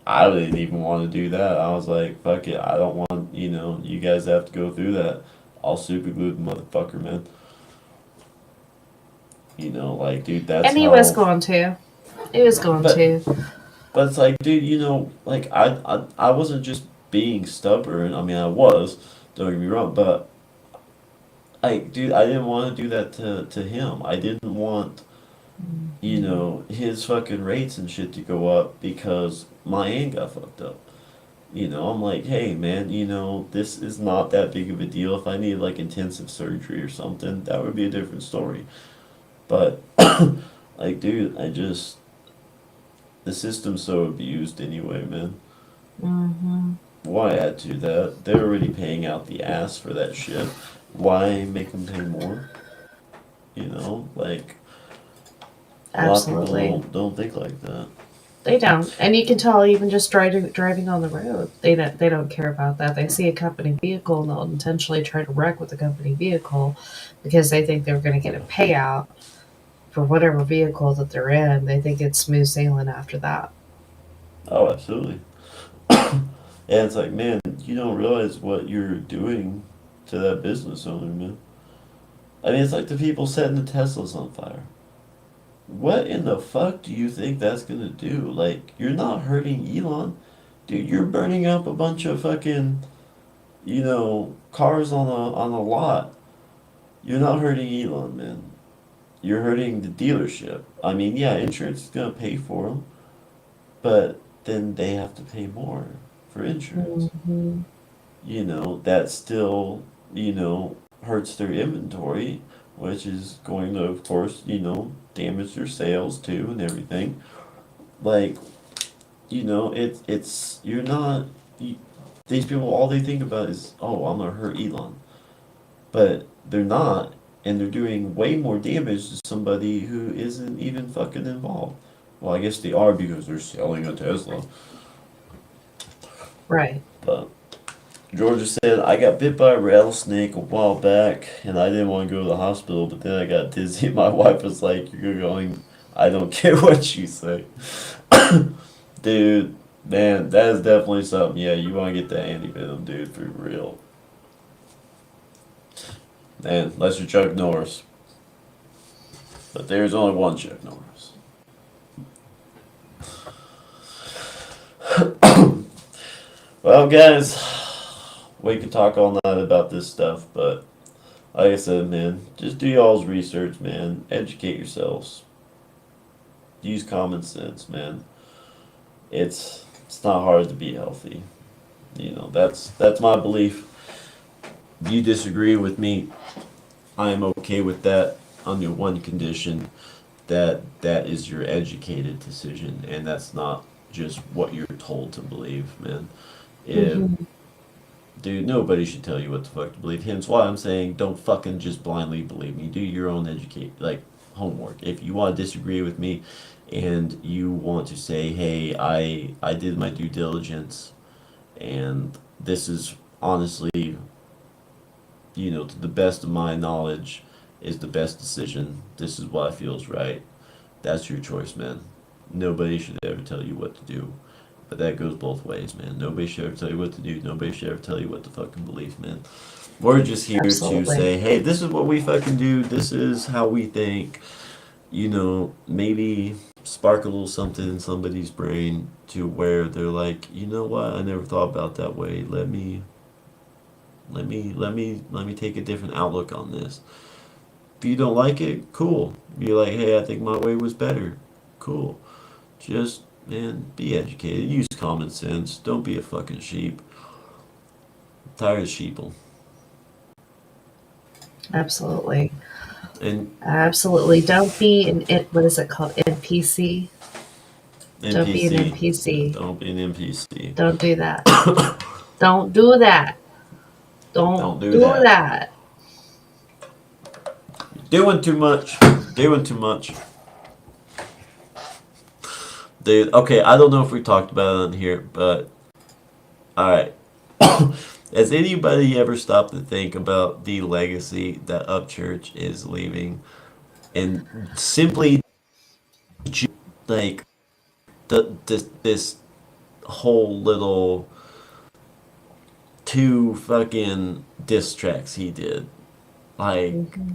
I didn't even want to do that. I was like, fuck it. I don't want, you guys have to go through that. I'll super glue the motherfucker, man. Like, dude, that's And he was how. going to. He was going But to. But it's like, dude, like I wasn't just being stubborn. I mean, I was. Don't get me wrong, but like, dude, I didn't want to do that to him. I didn't want, his fucking rates and shit to go up because my aunt got fucked up. I'm like, hey, man, this is not that big of a deal. If I need like intensive surgery or something, that would be a different story. But like, dude, the system's so abused anyway, man. Mm-hmm. Why add to that? They're already paying out the ass for that shit. Why make them pay more? Like, a lot of people Absolutely. don't think like that. They don't, and you can tell even just driving on the road. They don't care about that. They see a company vehicle and they'll intentionally try to wreck with the company vehicle because they think they're going to get a payout for whatever vehicle that they're in. They think it's smooth sailing after that. Oh, absolutely. And it's like, man, you don't realize what you're doing to that business owner, man. I mean, it's like the people setting the Teslas on fire. What in the fuck do you think that's gonna do? Like, you're not hurting Elon. Dude, you're burning up a bunch of fucking, cars on a lot. You're not hurting Elon, man. You're hurting the dealership. I mean, yeah, insurance is gonna pay for them, but then they have to pay more for insurance. Hmm. That still, hurts their inventory, which is going to, of course, damage their sales too and everything. Like, you're not. You, these people, all they think about is, oh, I'm gonna hurt Elon, but they're not, and they're doing way more damage to somebody who isn't even fucking involved. Well, I guess they are because they're selling a Tesla. Right. But Georgia said, I got bit by a rattlesnake a while back, and I didn't want to go to the hospital, but then I got dizzy. My wife was like, you're going, I don't care what you say. Dude, man, that is definitely something. Yeah, you want to get that anti-venom, dude, for real. Man, unless you're Chuck Norris. But there's only one Chuck Norris. Well, guys, we can talk all night about this stuff, but like I said, man, just do y'all's research, man. Educate yourselves. Use common sense, man. It's not hard to be healthy. That's my belief. If you disagree with me, I am okay with that under one condition, that is your educated decision, and that's not just what you're told to believe, man. If Hmm. Dude, nobody should tell you what the fuck to believe. Hence why I'm saying don't fucking just blindly believe me. Do your own homework. If you want to disagree with me and you want to say, hey, I did my due diligence and this is honestly, to the best of my knowledge is the best decision. This is what I feel is right. That's your choice, man. Nobody should ever tell you what to do. But that goes both ways, man. Nobody should ever tell you what to do. Nobody should ever tell you what to fucking believe, man. We're just here to Absolutely. say, hey, this is what we fucking do. This is how we think. Maybe spark a little something in somebody's brain to where they're like, you know what? I never thought about that way. Let me take a different outlook on this. If you don't like it, cool. Be like, hey, I think my way was better. Cool. Just, man, be educated. Use common sense. Don't be a fucking sheep. I'm tired of sheeple. Absolutely. And Absolutely. Don't be what is it called? NPC. Don't be an NPC. Yeah, NPC. don't be an NPC. Don't do that. Don't do that. Don't Don't do do that. that. Doing too much. Doing too much. Dude, okay, I don't know if we talked about it on here, but alright. Has anybody ever stopped to think about the legacy that Upchurch is leaving? And simply, like, this whole little two fucking diss tracks he did. Like, Hmm.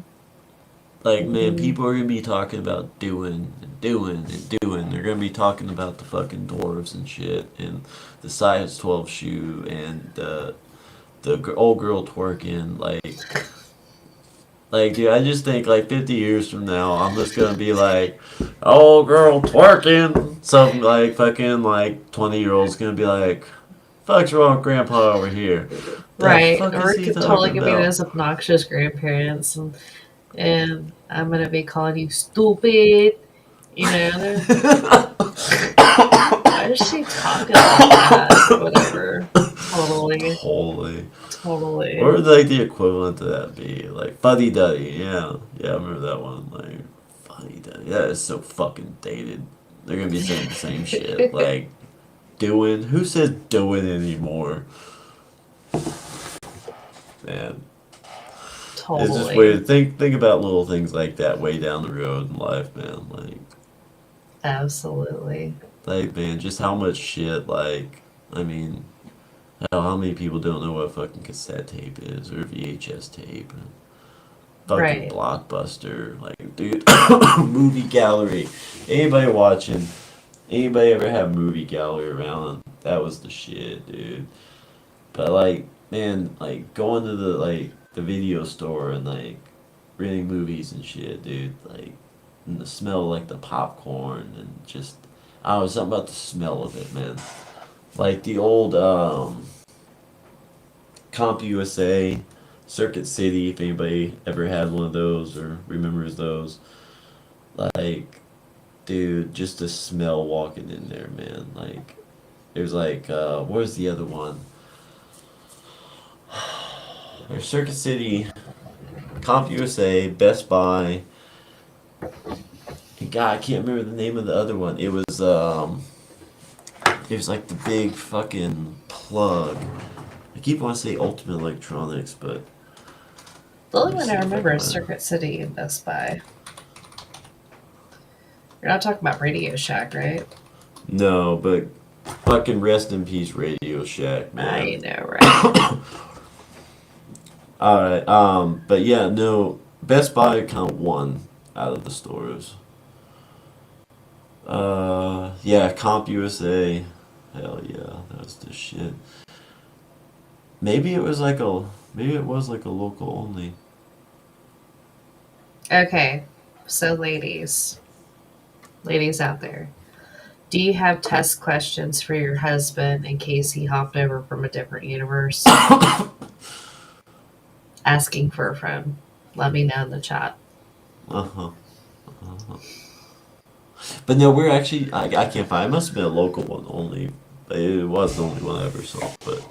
man, Hmm. people are gonna be talking about doing and doing and doing. They're gonna be talking about the fucking dwarves and shit, and the size 12 shoe, and the old girl twerking. Dude, I just think like 50 years from now, I'm just gonna be like, old girl twerking. Some like fucking like 20-year-old's gonna be like, fuck's wrong with grandpa over here? The Right. fuck is Or he could talking totally could be about? those obnoxious grandparents, and I'm gonna be calling you stupid. Why is she talking like that or whatever? Totally. Totally. What Totally. would like the equivalent to that be? Like fuddy duddy, yeah. Yeah, I remember that one. Like fuddy duddy. That is so fucking dated. They're gonna be saying the same shit. Like doing who says doing anymore? Man. It's just Totally. weird. Think about little things like that way down the road in life, man. Absolutely. Man, just how much shit, I mean, hell, how many people don't know what fucking cassette tape is or VHS tape? Fucking Right. Blockbuster. Like, dude, movie gallery. Anybody watching? Anybody ever have movie gallery around? That was the shit, dude. But man, going to the video store and renting movies and shit, dude. And the smell of, the popcorn and just I don't know something about the smell of it, man. Like the old Comp USA, Circuit City. If anybody ever had one of those or remembers those, like dude, just the smell walking in there, man. It was like, what was the other one? There's Circuit City, Comp USA, Best Buy. And God, I can't remember the name of the other one. It was like the big fucking plug. I keep wanting to say Ultimate Electronics, but The let only me one see I if I remember can is find it. Circuit City and Best Buy. You're not talking about Radio Shack, right? No, but fucking rest in peace, Radio Shack, man. I know, right? Alright, but yeah, no, Best Buy count one out of the stores. Yeah, Comp USA. Hell yeah, that was the shit. Maybe it was like a, maybe it was like a local only. Okay, so ladies out there, do you have test questions for your husband in case he hopped over from a different universe? Asking for a friend. Let me know in the chat. Uh-huh. Uh-huh. But no, we're actually, I can't find, it must have been a local one only. It was the only one I ever saw, but,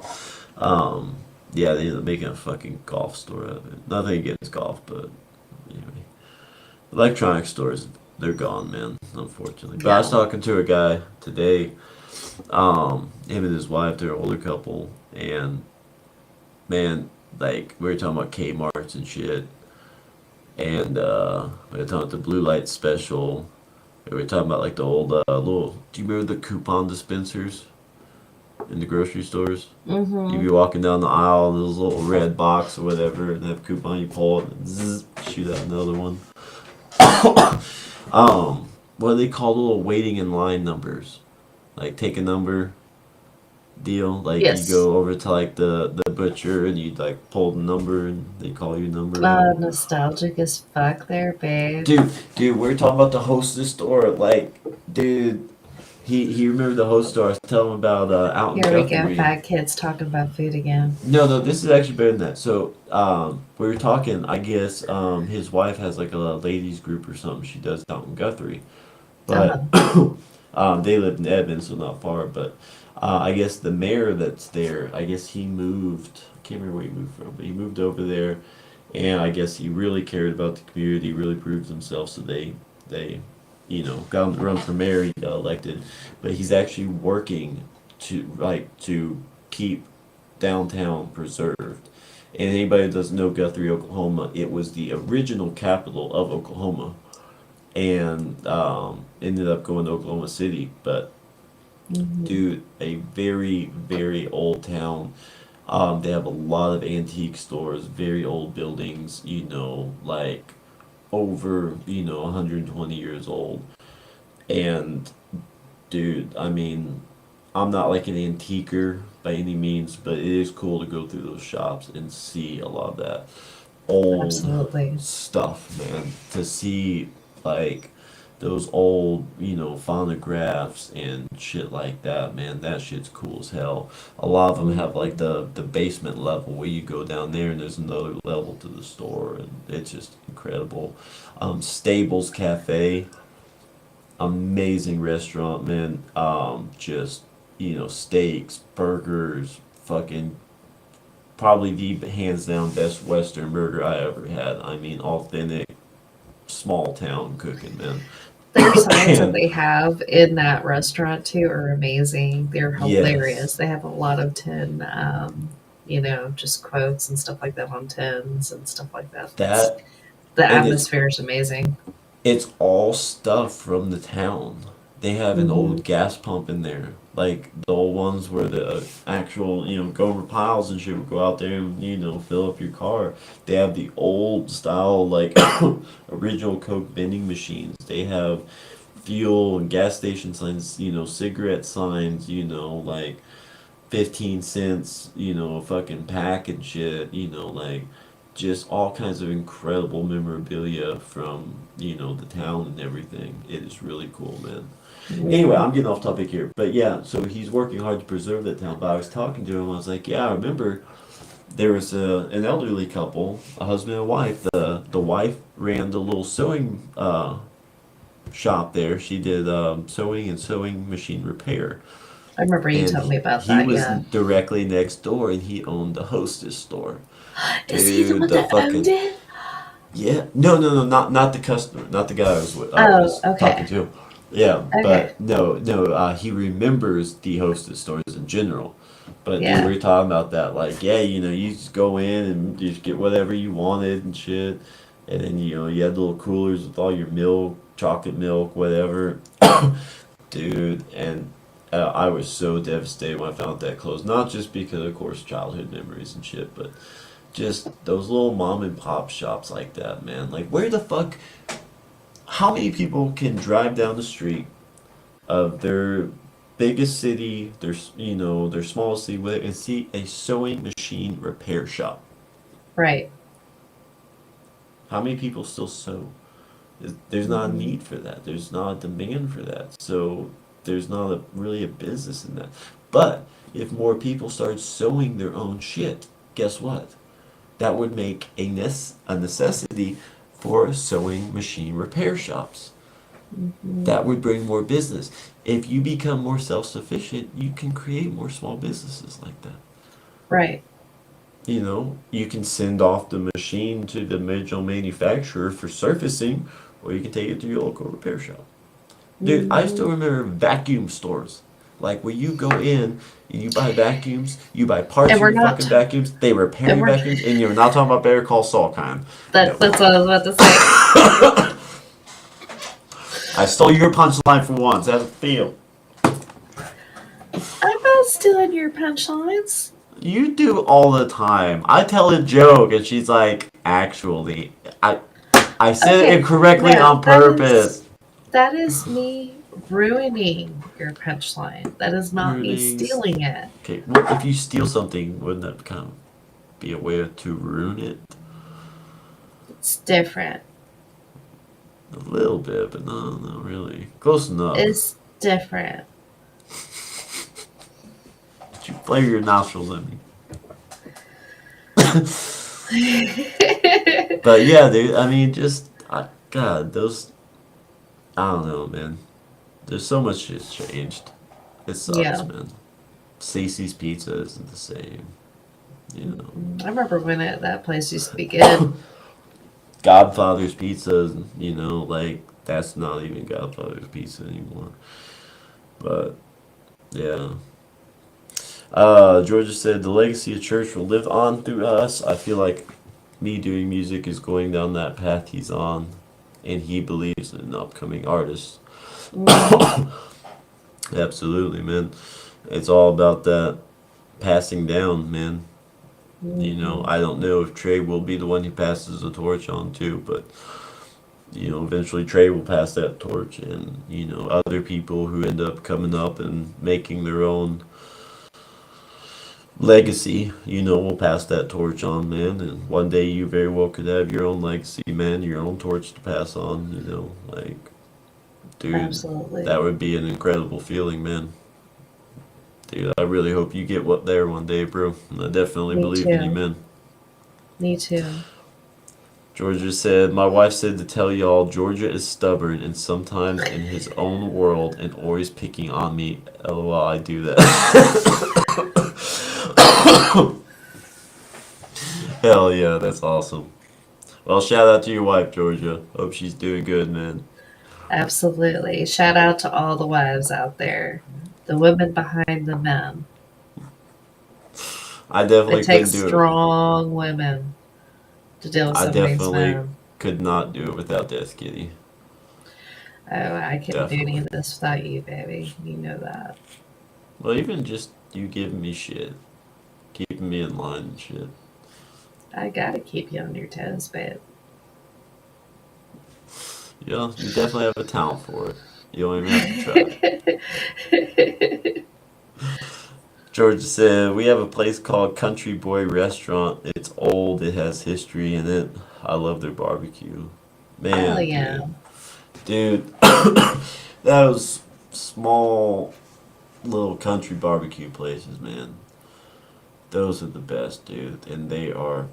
yeah, they ended up making a fucking golf store out of it. Nothing against golf, but anyway. Electronic stores, they're gone, man, unfortunately. But I was Yeah. talking to a guy today, him and his wife, they're an older couple, and man, like, we were talking about Kmart's and shit, and, we were talking about the blue light special. We were talking about like the old little. Do you remember the coupon dispensers in the grocery stores? You'd Mm-hmm. be walking down the aisle, and there's a little red box or whatever, and they have a coupon. You pull it, and zzz, shoot out another one. What do they call the little waiting in line numbers? Like take a number deal. Like you Yes. go over to like the butcher, and you like pull the number, and they call you a number or whatever. Nostalgic as fuck there, babe. Dude, we're talking about the hostess store. Like, dude, he remembered the host store. I was telling him about out in Here we go, Guthrie. fat kids talking about food again. No, this is actually better than that. So, we were talking. I guess his wife has like a ladies group or something she does out in Guthrie, but Uh-huh. they live in Edmond, so not far. But I guess the mayor that's there, I guess he moved. I can't remember where he moved from, but he moved over there, and I guess he really cared about the community, really proved himself. So they got him to run for mayor. He got elected, but he's actually working to keep downtown preserved. And anybody that doesn't know Guthrie, Oklahoma, it was the original capital of Oklahoma, and ended up going to Oklahoma City. But Hmm. dude, a very very old town. They have a lot of antique stores, very old buildings. Like over 120 years old. And dude, I mean, I'm not like an antiquer by any means, but it is cool to go through those shops and see a lot of that old Absolutely. stuff, man. To see like those old, phonographs and shit like that, man. That shit's cool as hell. A lot of them have like Mhm. the basement level where you go down there and there's another level to the store, and it's just incredible. Stables Cafe, amazing restaurant, man. Just steaks, burgers, fucking probably the hands down best Western burger I ever had. I mean, authentic small town cooking, man. Their signs that And they have in that restaurant too are amazing. They're yes, hilarious. They have a lot of tin, just quotes and stuff like that on tins and stuff like that. that The and it's atmosphere is amazing. it's all stuff from the town. They have an Hmm. old gas pump in there, like the old ones where the actual, Gomer Piles and shit would go out there and, fill up your car. They have the old style, like, original Coke vending machines. They have fuel and gas station signs, cigarette signs, like 15 cents, a fucking pack and shit, like just all kinds of incredible memorabilia from, the town and everything. It is really cool, man. Anyway, Hmm. I'm getting off topic here. But yeah, so he's working hard to preserve that town. But I was talking to him, I was like, yeah, I remember there was an elderly couple, a husband and wife. The wife ran the little sewing shop there. She did sewing and sewing machine repair. I remember you and telling me about he that. was Yeah. directly next door, and he owned the Hostess store. Is he the Dude, one the that owned fucking it? yeah, no, not the customer, not the guy I Oh, was talking okay. to. Yeah, Okay. but no, he remembers the Hostess stores in general. But dude, we Yeah. were talking about that, like, yeah, you just go in and you just get whatever you wanted and shit, and then you had little coolers with all your milk, chocolate milk, whatever, dude, and. I was so devastated when I found that closed. Not just because, of course, childhood memories and shit, but just those little mom and pop shops like that, man. Like, where the fuck? How many people can drive down the street of their biggest city, their smallest city, and see a sewing machine repair shop? Right. How many people still sew? There's not a Hmm. need for that. There's not a demand for that. So there's not really a business in that. But if more people started sewing their own shit, guess what? That would make a necessity for sewing machine repair shops. Hmm. That would bring more business. If you become more self sufficient, you can create more small businesses like that. Right. You can send off the machine to the original manufacturer for surfacing, or you can take it to your local repair shop. Dude, I Hmm. still remember vacuum stores. Like where you go in and you buy vacuums, you buy parts And for we're your not. fucking vacuums, they repair And your we're. vacuums, and you're not talking about Better Call Saul kind. No. That's what I was about to say. I stole your punchline for once. How's it feel? I'm not stealing your punchlines. You do all the time. I tell a joke and she's like, actually, I said it Okay. incorrectly No, on purpose. that is me ruining your punchline. That is not me Ruinings. stealing it. Okay, well, if you steal something, wouldn't that kind of be a way to ruin it? It's different. A little bit, but no, not really. Close enough. It's different. Did you flare your nostrils at me? But yeah, dude, I mean, God, I don't know, man. There's so much shit's changed. It sucks, Yeah. man. Stacy's Pizza isn't the same, you know. I remember when that place used to be good. Godfather's Pizza, like, that's not even Godfather's Pizza anymore. But, yeah. Georgia said, the legacy of church will live on through us. I feel like me doing music is going down that path he's on, and he believes in upcoming artists. Mm, Absolutely, man. It's all about that passing down, man. mhm. I don't know if Trey will be the one he passes the torch on to, but eventually Trey will pass that torch, and other people who end up coming up and making their own legacy, will pass that torch on, man. And one day you very well could have your own legacy, man, your own torch to pass on. Like, dude, Absolutely. that would be an incredible feeling, man. Dude, I really hope you get what there one day, bro. I definitely Me believe in you, too. man. Me too. Georgia said, my wife said to tell y'all Georgia is stubborn and sometimes in his own world and always picking on me. LOL, I do that. Hell yeah, that's awesome. Well, shout out to your wife, Georgia. Hope she's doing good, man. Absolutely. Shout out to all the wives out there, the women behind the men. I It definitely couldn't takes do it. strong women to deal with I some of these definitely men. could not do it without Death Kitty. Oh, I couldn't do any Definitely. of this without you, baby. You know that. Well, even just you giving me shit, keeping me in line and shit. I gotta keep you on your toes, babe. You definitely have a talent for it. You don't even have to try. Georgia said, we have a place called Country Boy Restaurant. It's old, it has history in it. I love their barbecue. Hell Man, yeah. dude, those small little country barbecue places, man, those are the best, dude. And they are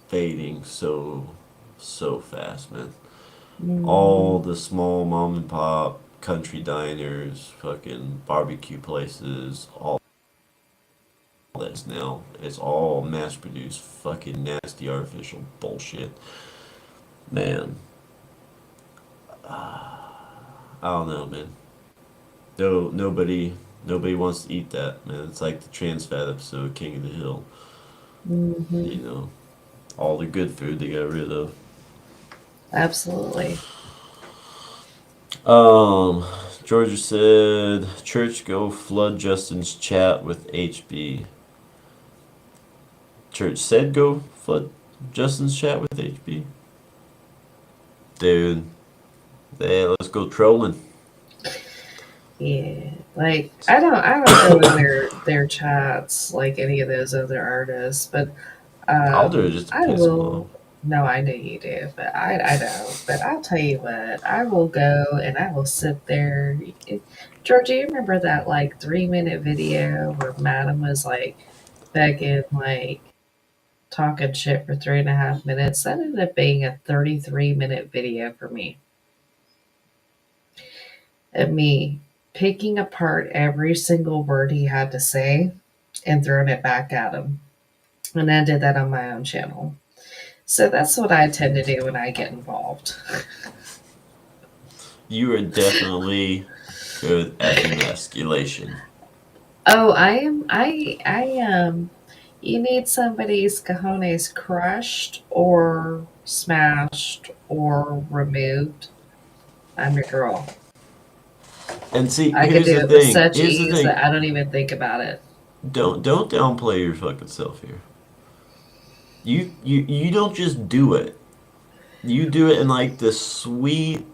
fading so, so fast, man. Hmm. All the small mom and pop. country diners, fucking barbecue places, all that's now. It's all mass produced, fucking nasty, artificial bullshit. Man, I don't know, man. No, nobody wants to eat that, man. It's like the trans fat episode, King of the Hill. Hmm. You know, all the good food they got rid of. Absolutely. Um, Georgia said, "Church go flood Justin's chat with HB." Church said go flood Justin's chat with HB. Dude, hey, let's go trolling. Yeah, like I don't go in their chats like any of those other artists, but I'll do it just to I piss him off. will. No, I know you do, but I don't. But I'll tell you what, I will go and I will sit there. Georgia, you remember that like 3 minute video where Madam was like begging, like talking shit for 3.5 minutes? That ended up being a 33-minute video for me of me picking apart every single word he had to say and throwing it back at him. And I did that on my own channel. So that's what I tend to do when I get involved. You are definitely good at emasculation. Oh, I am. I am. You need somebody's cojones crushed or smashed or removed. I'm your girl. And see, I could here's do the it with thing. such Here's the ease thing. that I don't even think about it. Don't downplay your fucking self here. You don't just do it. You do it in like the sweet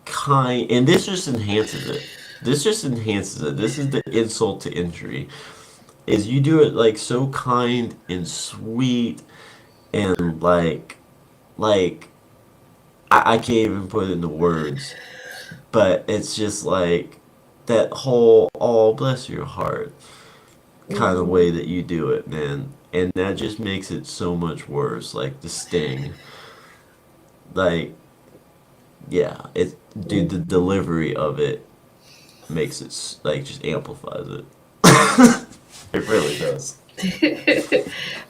kind, and this just enhances it. This just enhances it. This is the insult to injury. Is you do it like so kind and sweet and like I can't even put it into words, but it's just like that whole "oh bless your heart" kind of Hmm. way that you do it, man, and that just makes it so much worse. Like the sting, like yeah, it dude, the Hmm. delivery of it makes it like just amplifies it. It really does.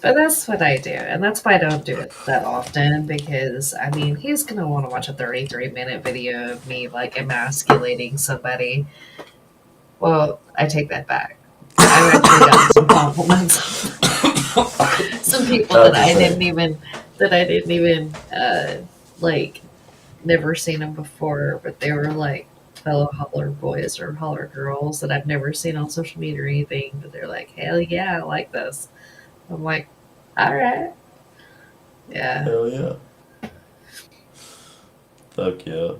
But that's what I do, and that's why I don't do it that often because I mean he's gonna want to watch a 33-minute video of me like emasculating somebody. Well, I take that back. I've actually gotten some compliments on some people About to say, that I didn't even like never seen them before, but they were like fellow holler boys or holler girls that I've never seen on social media or anything, but they're like, hell yeah, I like this. I'm like, all right. Yeah. hell yeah, fuck yeah.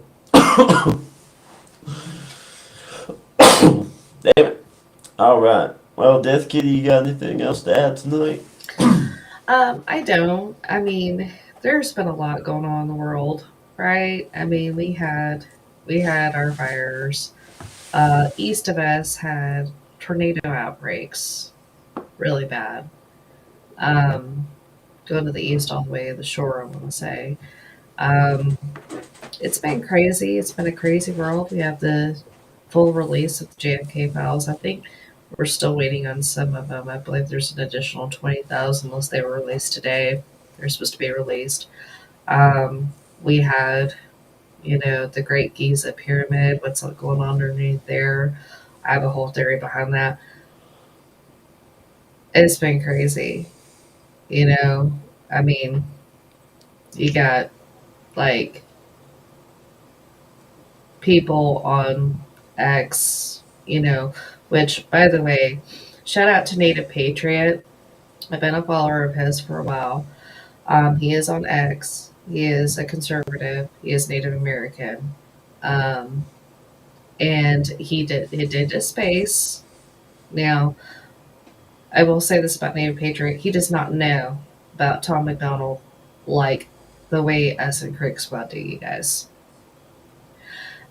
Damn it. All right. Well, Death Kitty, you got anything else to add tonight? I don't. I mean, there's been a lot going on in the world, right? I mean, we had our fires. East of us had tornado outbreaks, really bad. Um, Going to the east all the way to the shore, I want to say. Um, it's been crazy. It's been a crazy world. We have the full release of the JFK files. I think we're still waiting on some of them. I believe there's an additional 20,000 unless they were released today. They're supposed to be released. We had, the Great Giza Pyramid. What's going on underneath there? I have a whole theory behind that. It's been crazy. You know, I mean, you got like people on X, which, by the way, shout out to Native Patriot. I've been a follower of his for a while. He is on X. He is a conservative. He is Native American. Um, and he did a space. Now, I will say this about Native Patriot. He does not know about Tom McDonald like the way us and Crick Squad do, you guys.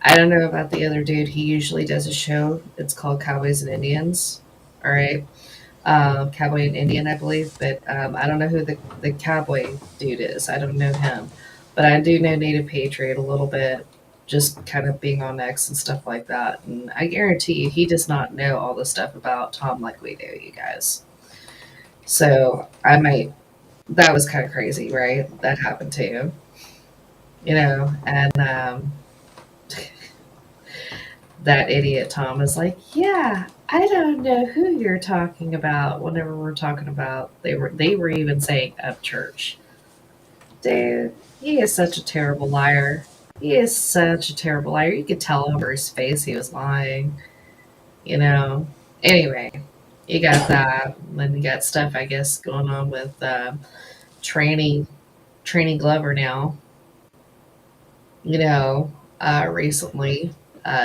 I don't know about the other dude. He usually does a show. It's called Cowboys and Indians. All right. Cowboy and Indian, I believe. But I don't know who the cowboy dude is. I don't know him. But I do know Native Patriot a little bit. just kind of being on X and stuff like that. And I guarantee you, he does not know all the stuff about Tom like we do, you guys. So I might, that was kind of crazy, right? That happened too, and that idiot Tom is like, yeah, I don't know who you're talking about. Whenever we're talking about, they were even saying up church. Dude, he is such a terrible liar. He is such a terrible liar. You could tell over his face he was lying. You know. Anyway, you got that. Then you got stuff, I guess, going on with Tranny Tranny Glover now. Recently,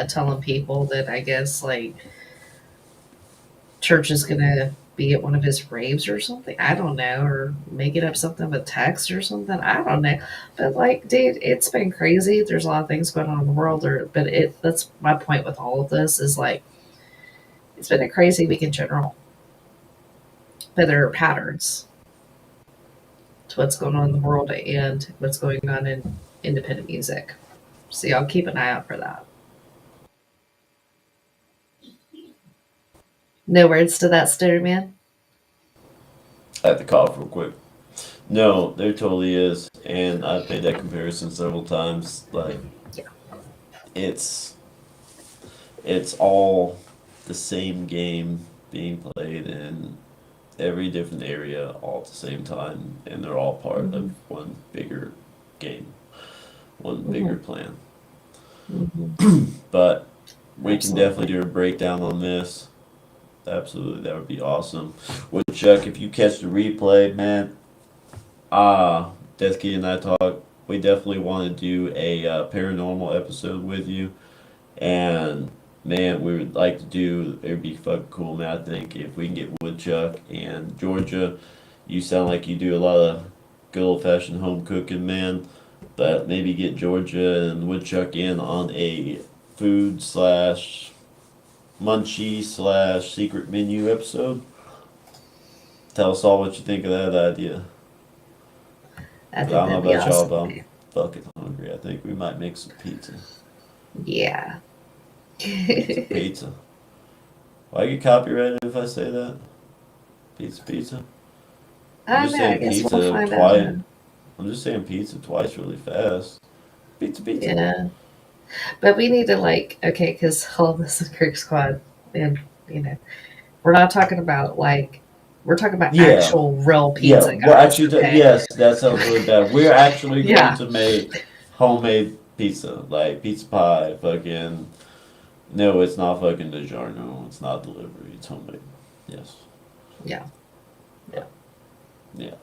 telling people that I guess like church is gonna be at one of his raves or something. I don't know, or making up something with text or something. I don't know, but like, dude, it's been crazy. There's a lot of things going on in the world, but that's my point with all of this is like it's been a crazy week in general. But there are patterns to what's going on in the world and what's going on in independent music. So y'all keep an eye out for that. No words to that, Stoner Man? I have to cough real quick. No, there totally is, and I've made that comparison several times. Like Yeah. it's it's all the same game being played in every different area all at the same time, and they're all part Mm-hmm. of one bigger game, one bigger Mm-hmm. plan. Mm-hmm. But we can definitely Absolutely. do a breakdown on this. Absolutely, that would be awesome. Woodchuck, if you catch the replay, man, Death Key and I talk. We definitely want to do a paranormal episode with you, and man, we would like to do. It'd be fucking cool, man. I think if we can get Woodchuck and Georgia, you sound like you do a lot of good old fashioned home cooking, man. But maybe get Georgia and Woodchuck in on a food slash munchie slash secret menu episode. Tell us all what you think of that idea. I 'Cause I think don't know that'd be about y'all, awesome, but I'm man. fucking hungry. I think we might make some pizza. Yeah. Pizza, pizza. Will I get copyrighted if I say that? Pizza, pizza. I'm I don't just know. I saying guess we'll pizza find out. twice. I'm just saying pizza twice really fast. Pizza, pizza. Yeah. But we need to like okay, because all of this is Creek Squad, and you know, we're not talking about like we're talking about Yeah, actual real yeah. pizza, We're guys. actually, Okay. yes, that sounds really bad. We're actually going Yeah. to make homemade pizza, like pizza pie, fucking. No, it's not fucking DiGiorno. It's not delivery. It's homemade. Yes. Yeah. Yeah. Yeah.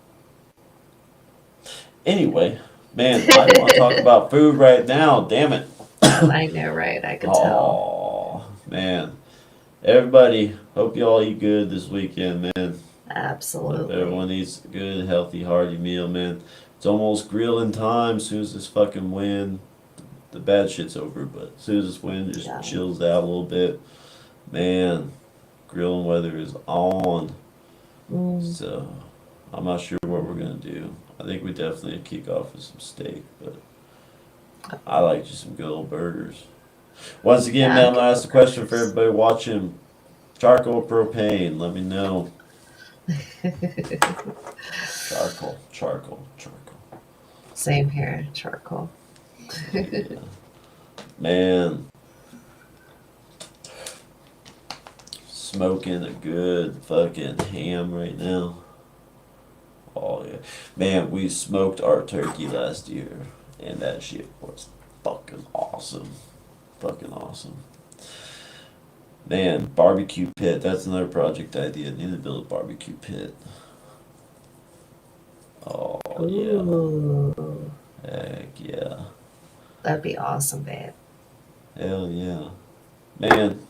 Anyway, man, I want to talk about food right now. Damn it. I know, right? I could tell. Oh, man. Everybody, hope y'all eat good this weekend, man. Hope Absolutely. everyone eats a good, healthy, hearty meal, man. It's almost grilling time. As soon as this fucking wind, the bad shit's over, but as soon as this wind just Yeah. chills out a little bit, man, grilling weather is on. Mm. So, I'm not sure what we're gonna do. I think we definitely kick off with some steak, but I like just some good old burgers. Once again, Yeah, man, I'm I'm good gonna ask with the question for burgers. everybody watching. Charcoal or propane? Let me know. Charcoal, charcoal, charcoal. Same here, charcoal. Yeah. Man, smoking a good fucking ham right now. Oh yeah. Man, we smoked our turkey last year and that shit was fucking awesome. Fucking awesome. Man, barbecue pit. That's another project idea. Need to build a barbecue pit. Oh yeah. Ooh, Heck yeah. that'd be awesome, babe. Hell yeah. Man,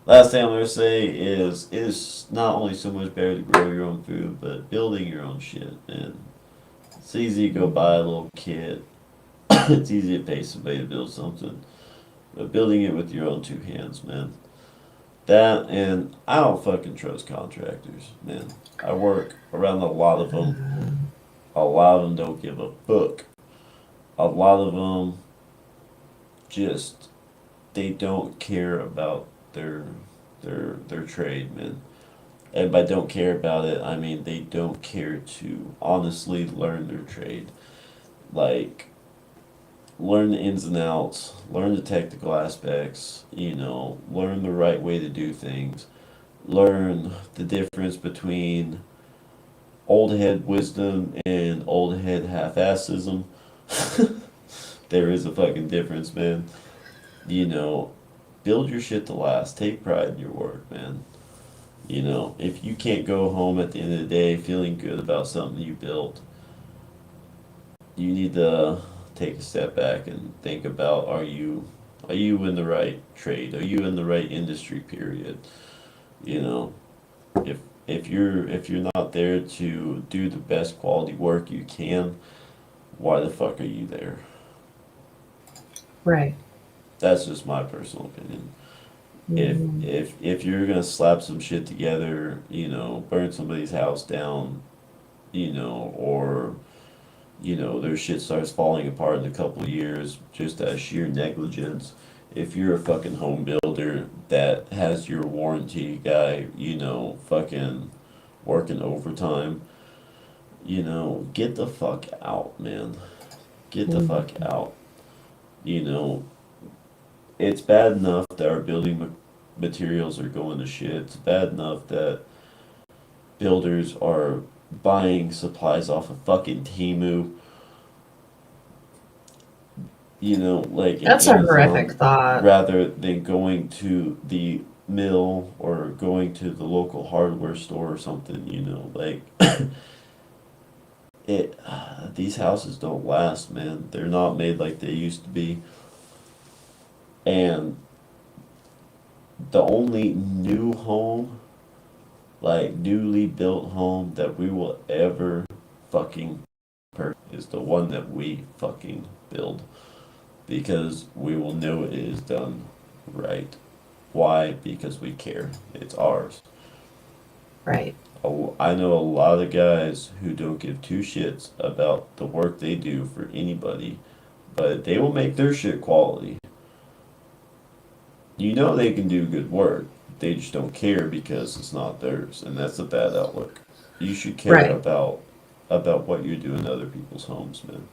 last thing I'm gonna say is it is not only so much better to grow your own food, but building your own shit. And it's easy to go buy a little kit. It's easy to pay somebody to build something, but building it with your own two hands, man. That and I don't fucking trust contractors, man. I work around a lot of them. Um, A lot of them don't give a fuck. A lot of them just they don't care about their their trade, man. And by don't care about it, I mean they don't care to honestly learn their trade. Like, learn the ins and outs, learn the technical aspects, learn the right way to do things, learn the difference between old head wisdom and old head half-assism. There is a fucking difference, man. You know, build your shit to last. Take pride in your work, man. If you can't go home at the end of the day feeling good about something you built, you need to take a step back and think about, are you in the right trade? Are you in the right industry period? You know, if if you're not there to do the best quality work you can, why the fuck are you there? Right. That's just my personal opinion. If Mhm. if if you're gonna slap some shit together, burn somebody's house down, or their shit starts falling apart in a couple of years just as sheer negligence. If you're a fucking home builder that has your warranty guy, fucking working overtime, get the fuck out, man. Get the fuck Mhm. out. You know, it's bad enough that our building materials are going to shit. It's bad enough that builders are buying supplies off of fucking Timu, like an That's a horrific Amazon, thought. rather than going to the mill or going to the local hardware store or something, like it these houses don't last, man. They're not made like they used to be. And the only new home, like newly built home that we will ever fucking purchase is the one that we fucking build, because we will know it is done right. Why? Because we care. It's ours. Right. I know a lot of guys who don't give two shits about the work they do for anybody, but they will make their shit quality. They can do good work. They just don't care because it's not theirs, and that's a bad outlook. You should care Right. about what you're doing to other people's homes, man.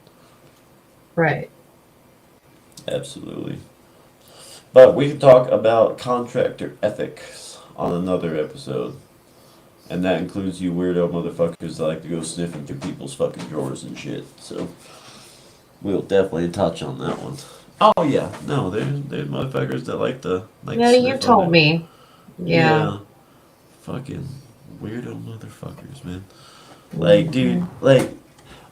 Right. Absolutely. But we can talk about contractor ethics on another episode. And that includes you weirdo motherfuckers that like to go sniffing through people's fucking drawers and shit. So we'll definitely touch on that one. Oh yeah, no, there's motherfuckers that like to Yeah, you sniff on told their, me. Yeah. yeah, fucking weirdo motherfuckers, man. Like, dude, Hmm.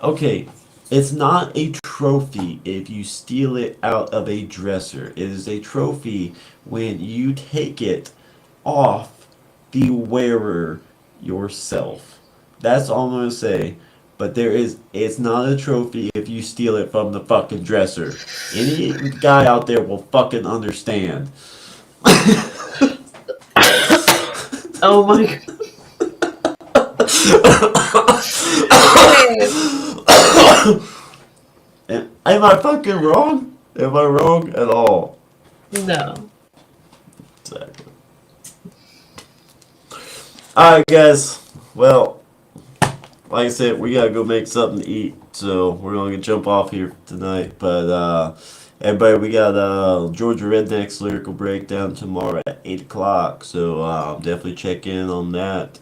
okay, it's not a trophy if you steal it out of a dresser. It is a trophy when you take it off the wearer yourself. That's all I'm gonna say. But it's not a trophy if you steal it from the fucking dresser. Any guy out there will fucking understand. Oh my god. Okay. Am I fucking wrong? Am I wrong at all? No. Exactly. Alright, guys. Well, like I said, we gotta go make something to eat, so we're gonna jump off here tonight. But everybody, we got Georgia Redneck's lyrical breakdown tomorrow at 8 o'clock. So definitely check in on that.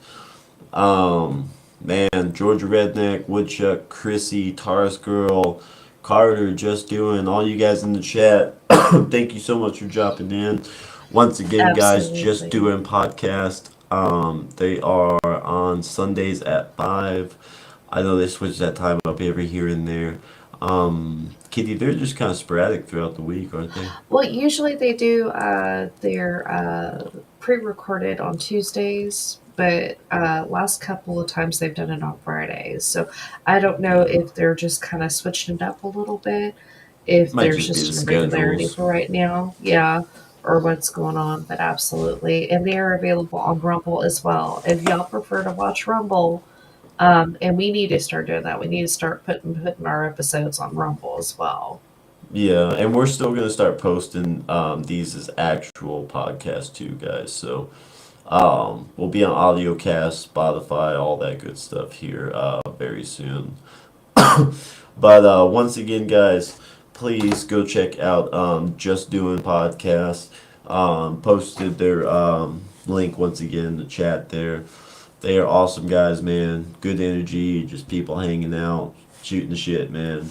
Man, Georgia Redneck, Woodchuck, Chrissy, Taurus Girl, Carter, Just Doing, all you guys in the chat. Thank you so much for dropping in. Once again, guys, Just Absolutely. Doing podcast. They are on Sundays at 5. I know they switch that time up every here and there. Kitty, they're just kind of sporadic throughout the week, aren't they? Well, usually they do their pre-recorded on Tuesdays, but last couple of times they've done it on Fridays. So I don't know Yeah. if they're just kind of switching it up a little bit, if Might there's just be the just an irregularity schedules. for right now, yeah, or what's going on. But absolutely, and they are available on Rumble as well. If y'all prefer to watch Rumble, and we need to start doing that. We need to start putting our episodes on Rumble as well. Yeah, and we're still gonna start posting these as actual podcasts too, guys. So we'll be on AudioCast, Spotify, all that good stuff here very soon. But once again, guys, please go check out Just Doing Podcast. Posted their link once again in the chat there. They are awesome guys, man. Good energy, just people hanging out, shooting the shit, man.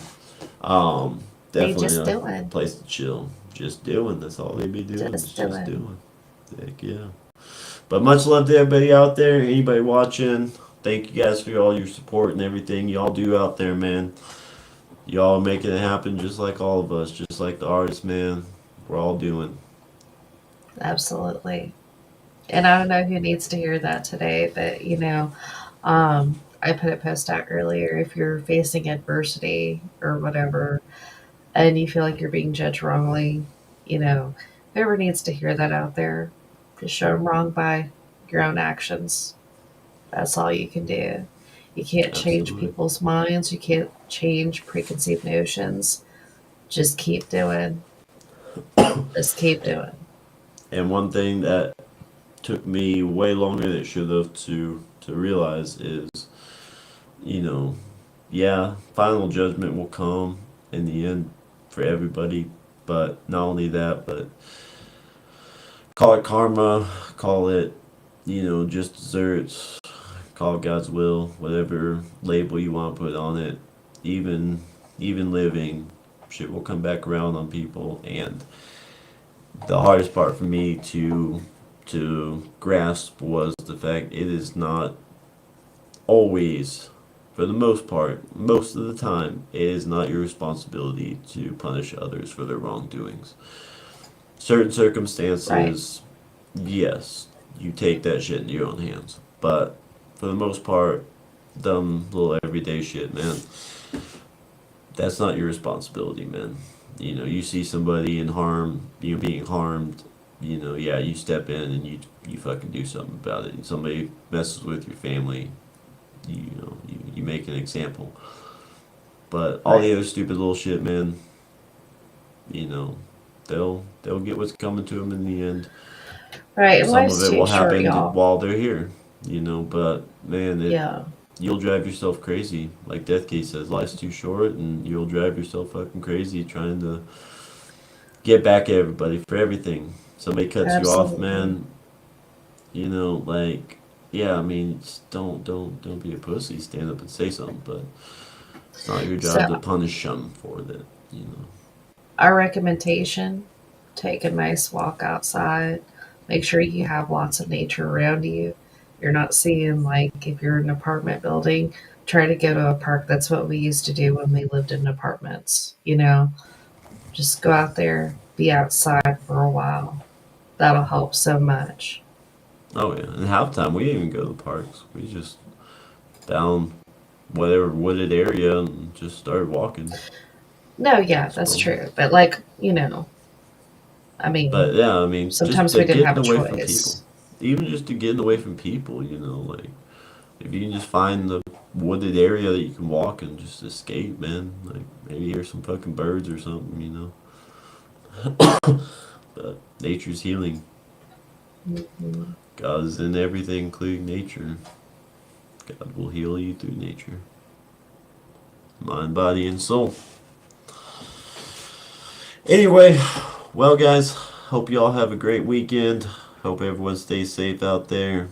Um, They Definitely just a doing. place to chill. Just doing. That's all they be doing. Is Just just doing. doing. Heck yeah. But much love to everybody out there. Anybody watching. Thank you guys for all your support and everything y'all do out there, man. Y'all making it happen just like all of us, just like the artists, man. We're all doing. Absolutely. And I don't know who needs to hear that today, but I put a post out earlier. If you're facing adversity or whatever, and you feel like you're being judged wrongly, whoever needs to hear that out there, just show them wrong by your own actions. That's all you can do. You can't change Absolutely. people's minds. You can't change preconceived notions. Just keep doing. Just keep doing. And one thing that took me way longer than it should have to realize is, you know, yeah, final judgment will come in the end for everybody. But not only that, but call it karma, call it, just desserts, call it God's will, whatever label you want to put on it. Even even living, shit will come back around on people. And the hardest part for me to grasp was the fact it is not always, for the most part, most of the time, it is not your responsibility to punish others for their wrongdoings. Certain Right. circumstances, yes, you take that shit in your own hands. But for the most part, dumb little everyday shit, man, that's not your responsibility, man. You see somebody in harm, being harmed, yeah, you step in and you fucking do something about it. And somebody messes with your family, you make an example. But all the Right. other stupid little shit, man, you know, they'll get what's coming to them in the end. Right. And Some of life's it too will short, happen y'all. while they're here, but man, Yeah. you'll drive yourself crazy. Like Death Case says, life's too short, and you'll drive yourself fucking crazy trying to get back at everybody for everything. Somebody cuts you off, Absolutely. man. Like, yeah, I mean, just don't be a pussy. Stand up and say something, but it's not your So, job to punish them for that. You know. our recommendation, take a nice walk outside. Make sure you have lots of nature around you. You're not seeing, like, if you're in an apartment building, try to go to a park. That's what we used to do when we lived in apartments. Just go out there, be outside for a while. That'll help so much. Oh yeah, and half the time we didn't even go to the parks. We just found whatever wooded area and just started walking. No, yeah, that's So, true. But, like, I mean, but yeah, I mean, just sometimes to we didn't have getting a away from people, choice. even just to getting away from people, like if you can just find the wooded area that you can walk and just escape, man. Like maybe hear some fucking birds or something. But nature's healing. Mhm. God is in everything, including nature. God will heal you through nature, mind, body, and soul. Anyway, well, guys, hope you all have a great weekend. Hope everyone stays safe out there.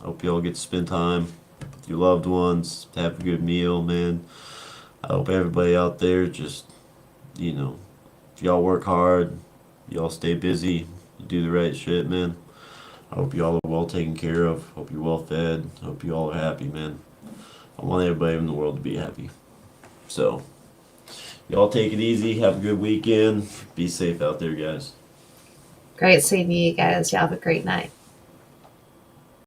Hope you all get to spend time with your loved ones, have a good meal, man. I hope everybody out there just, you know, if y'all work hard, y'all stay busy, you do the right shit, man. I hope you all are well taken care of. Hope you're well fed. Hope you all are happy, man. I want everybody in the world to be happy. So, y'all take it easy. Have a good weekend. Be safe out there, guys. Great seeing you guys. Y'all have a great night.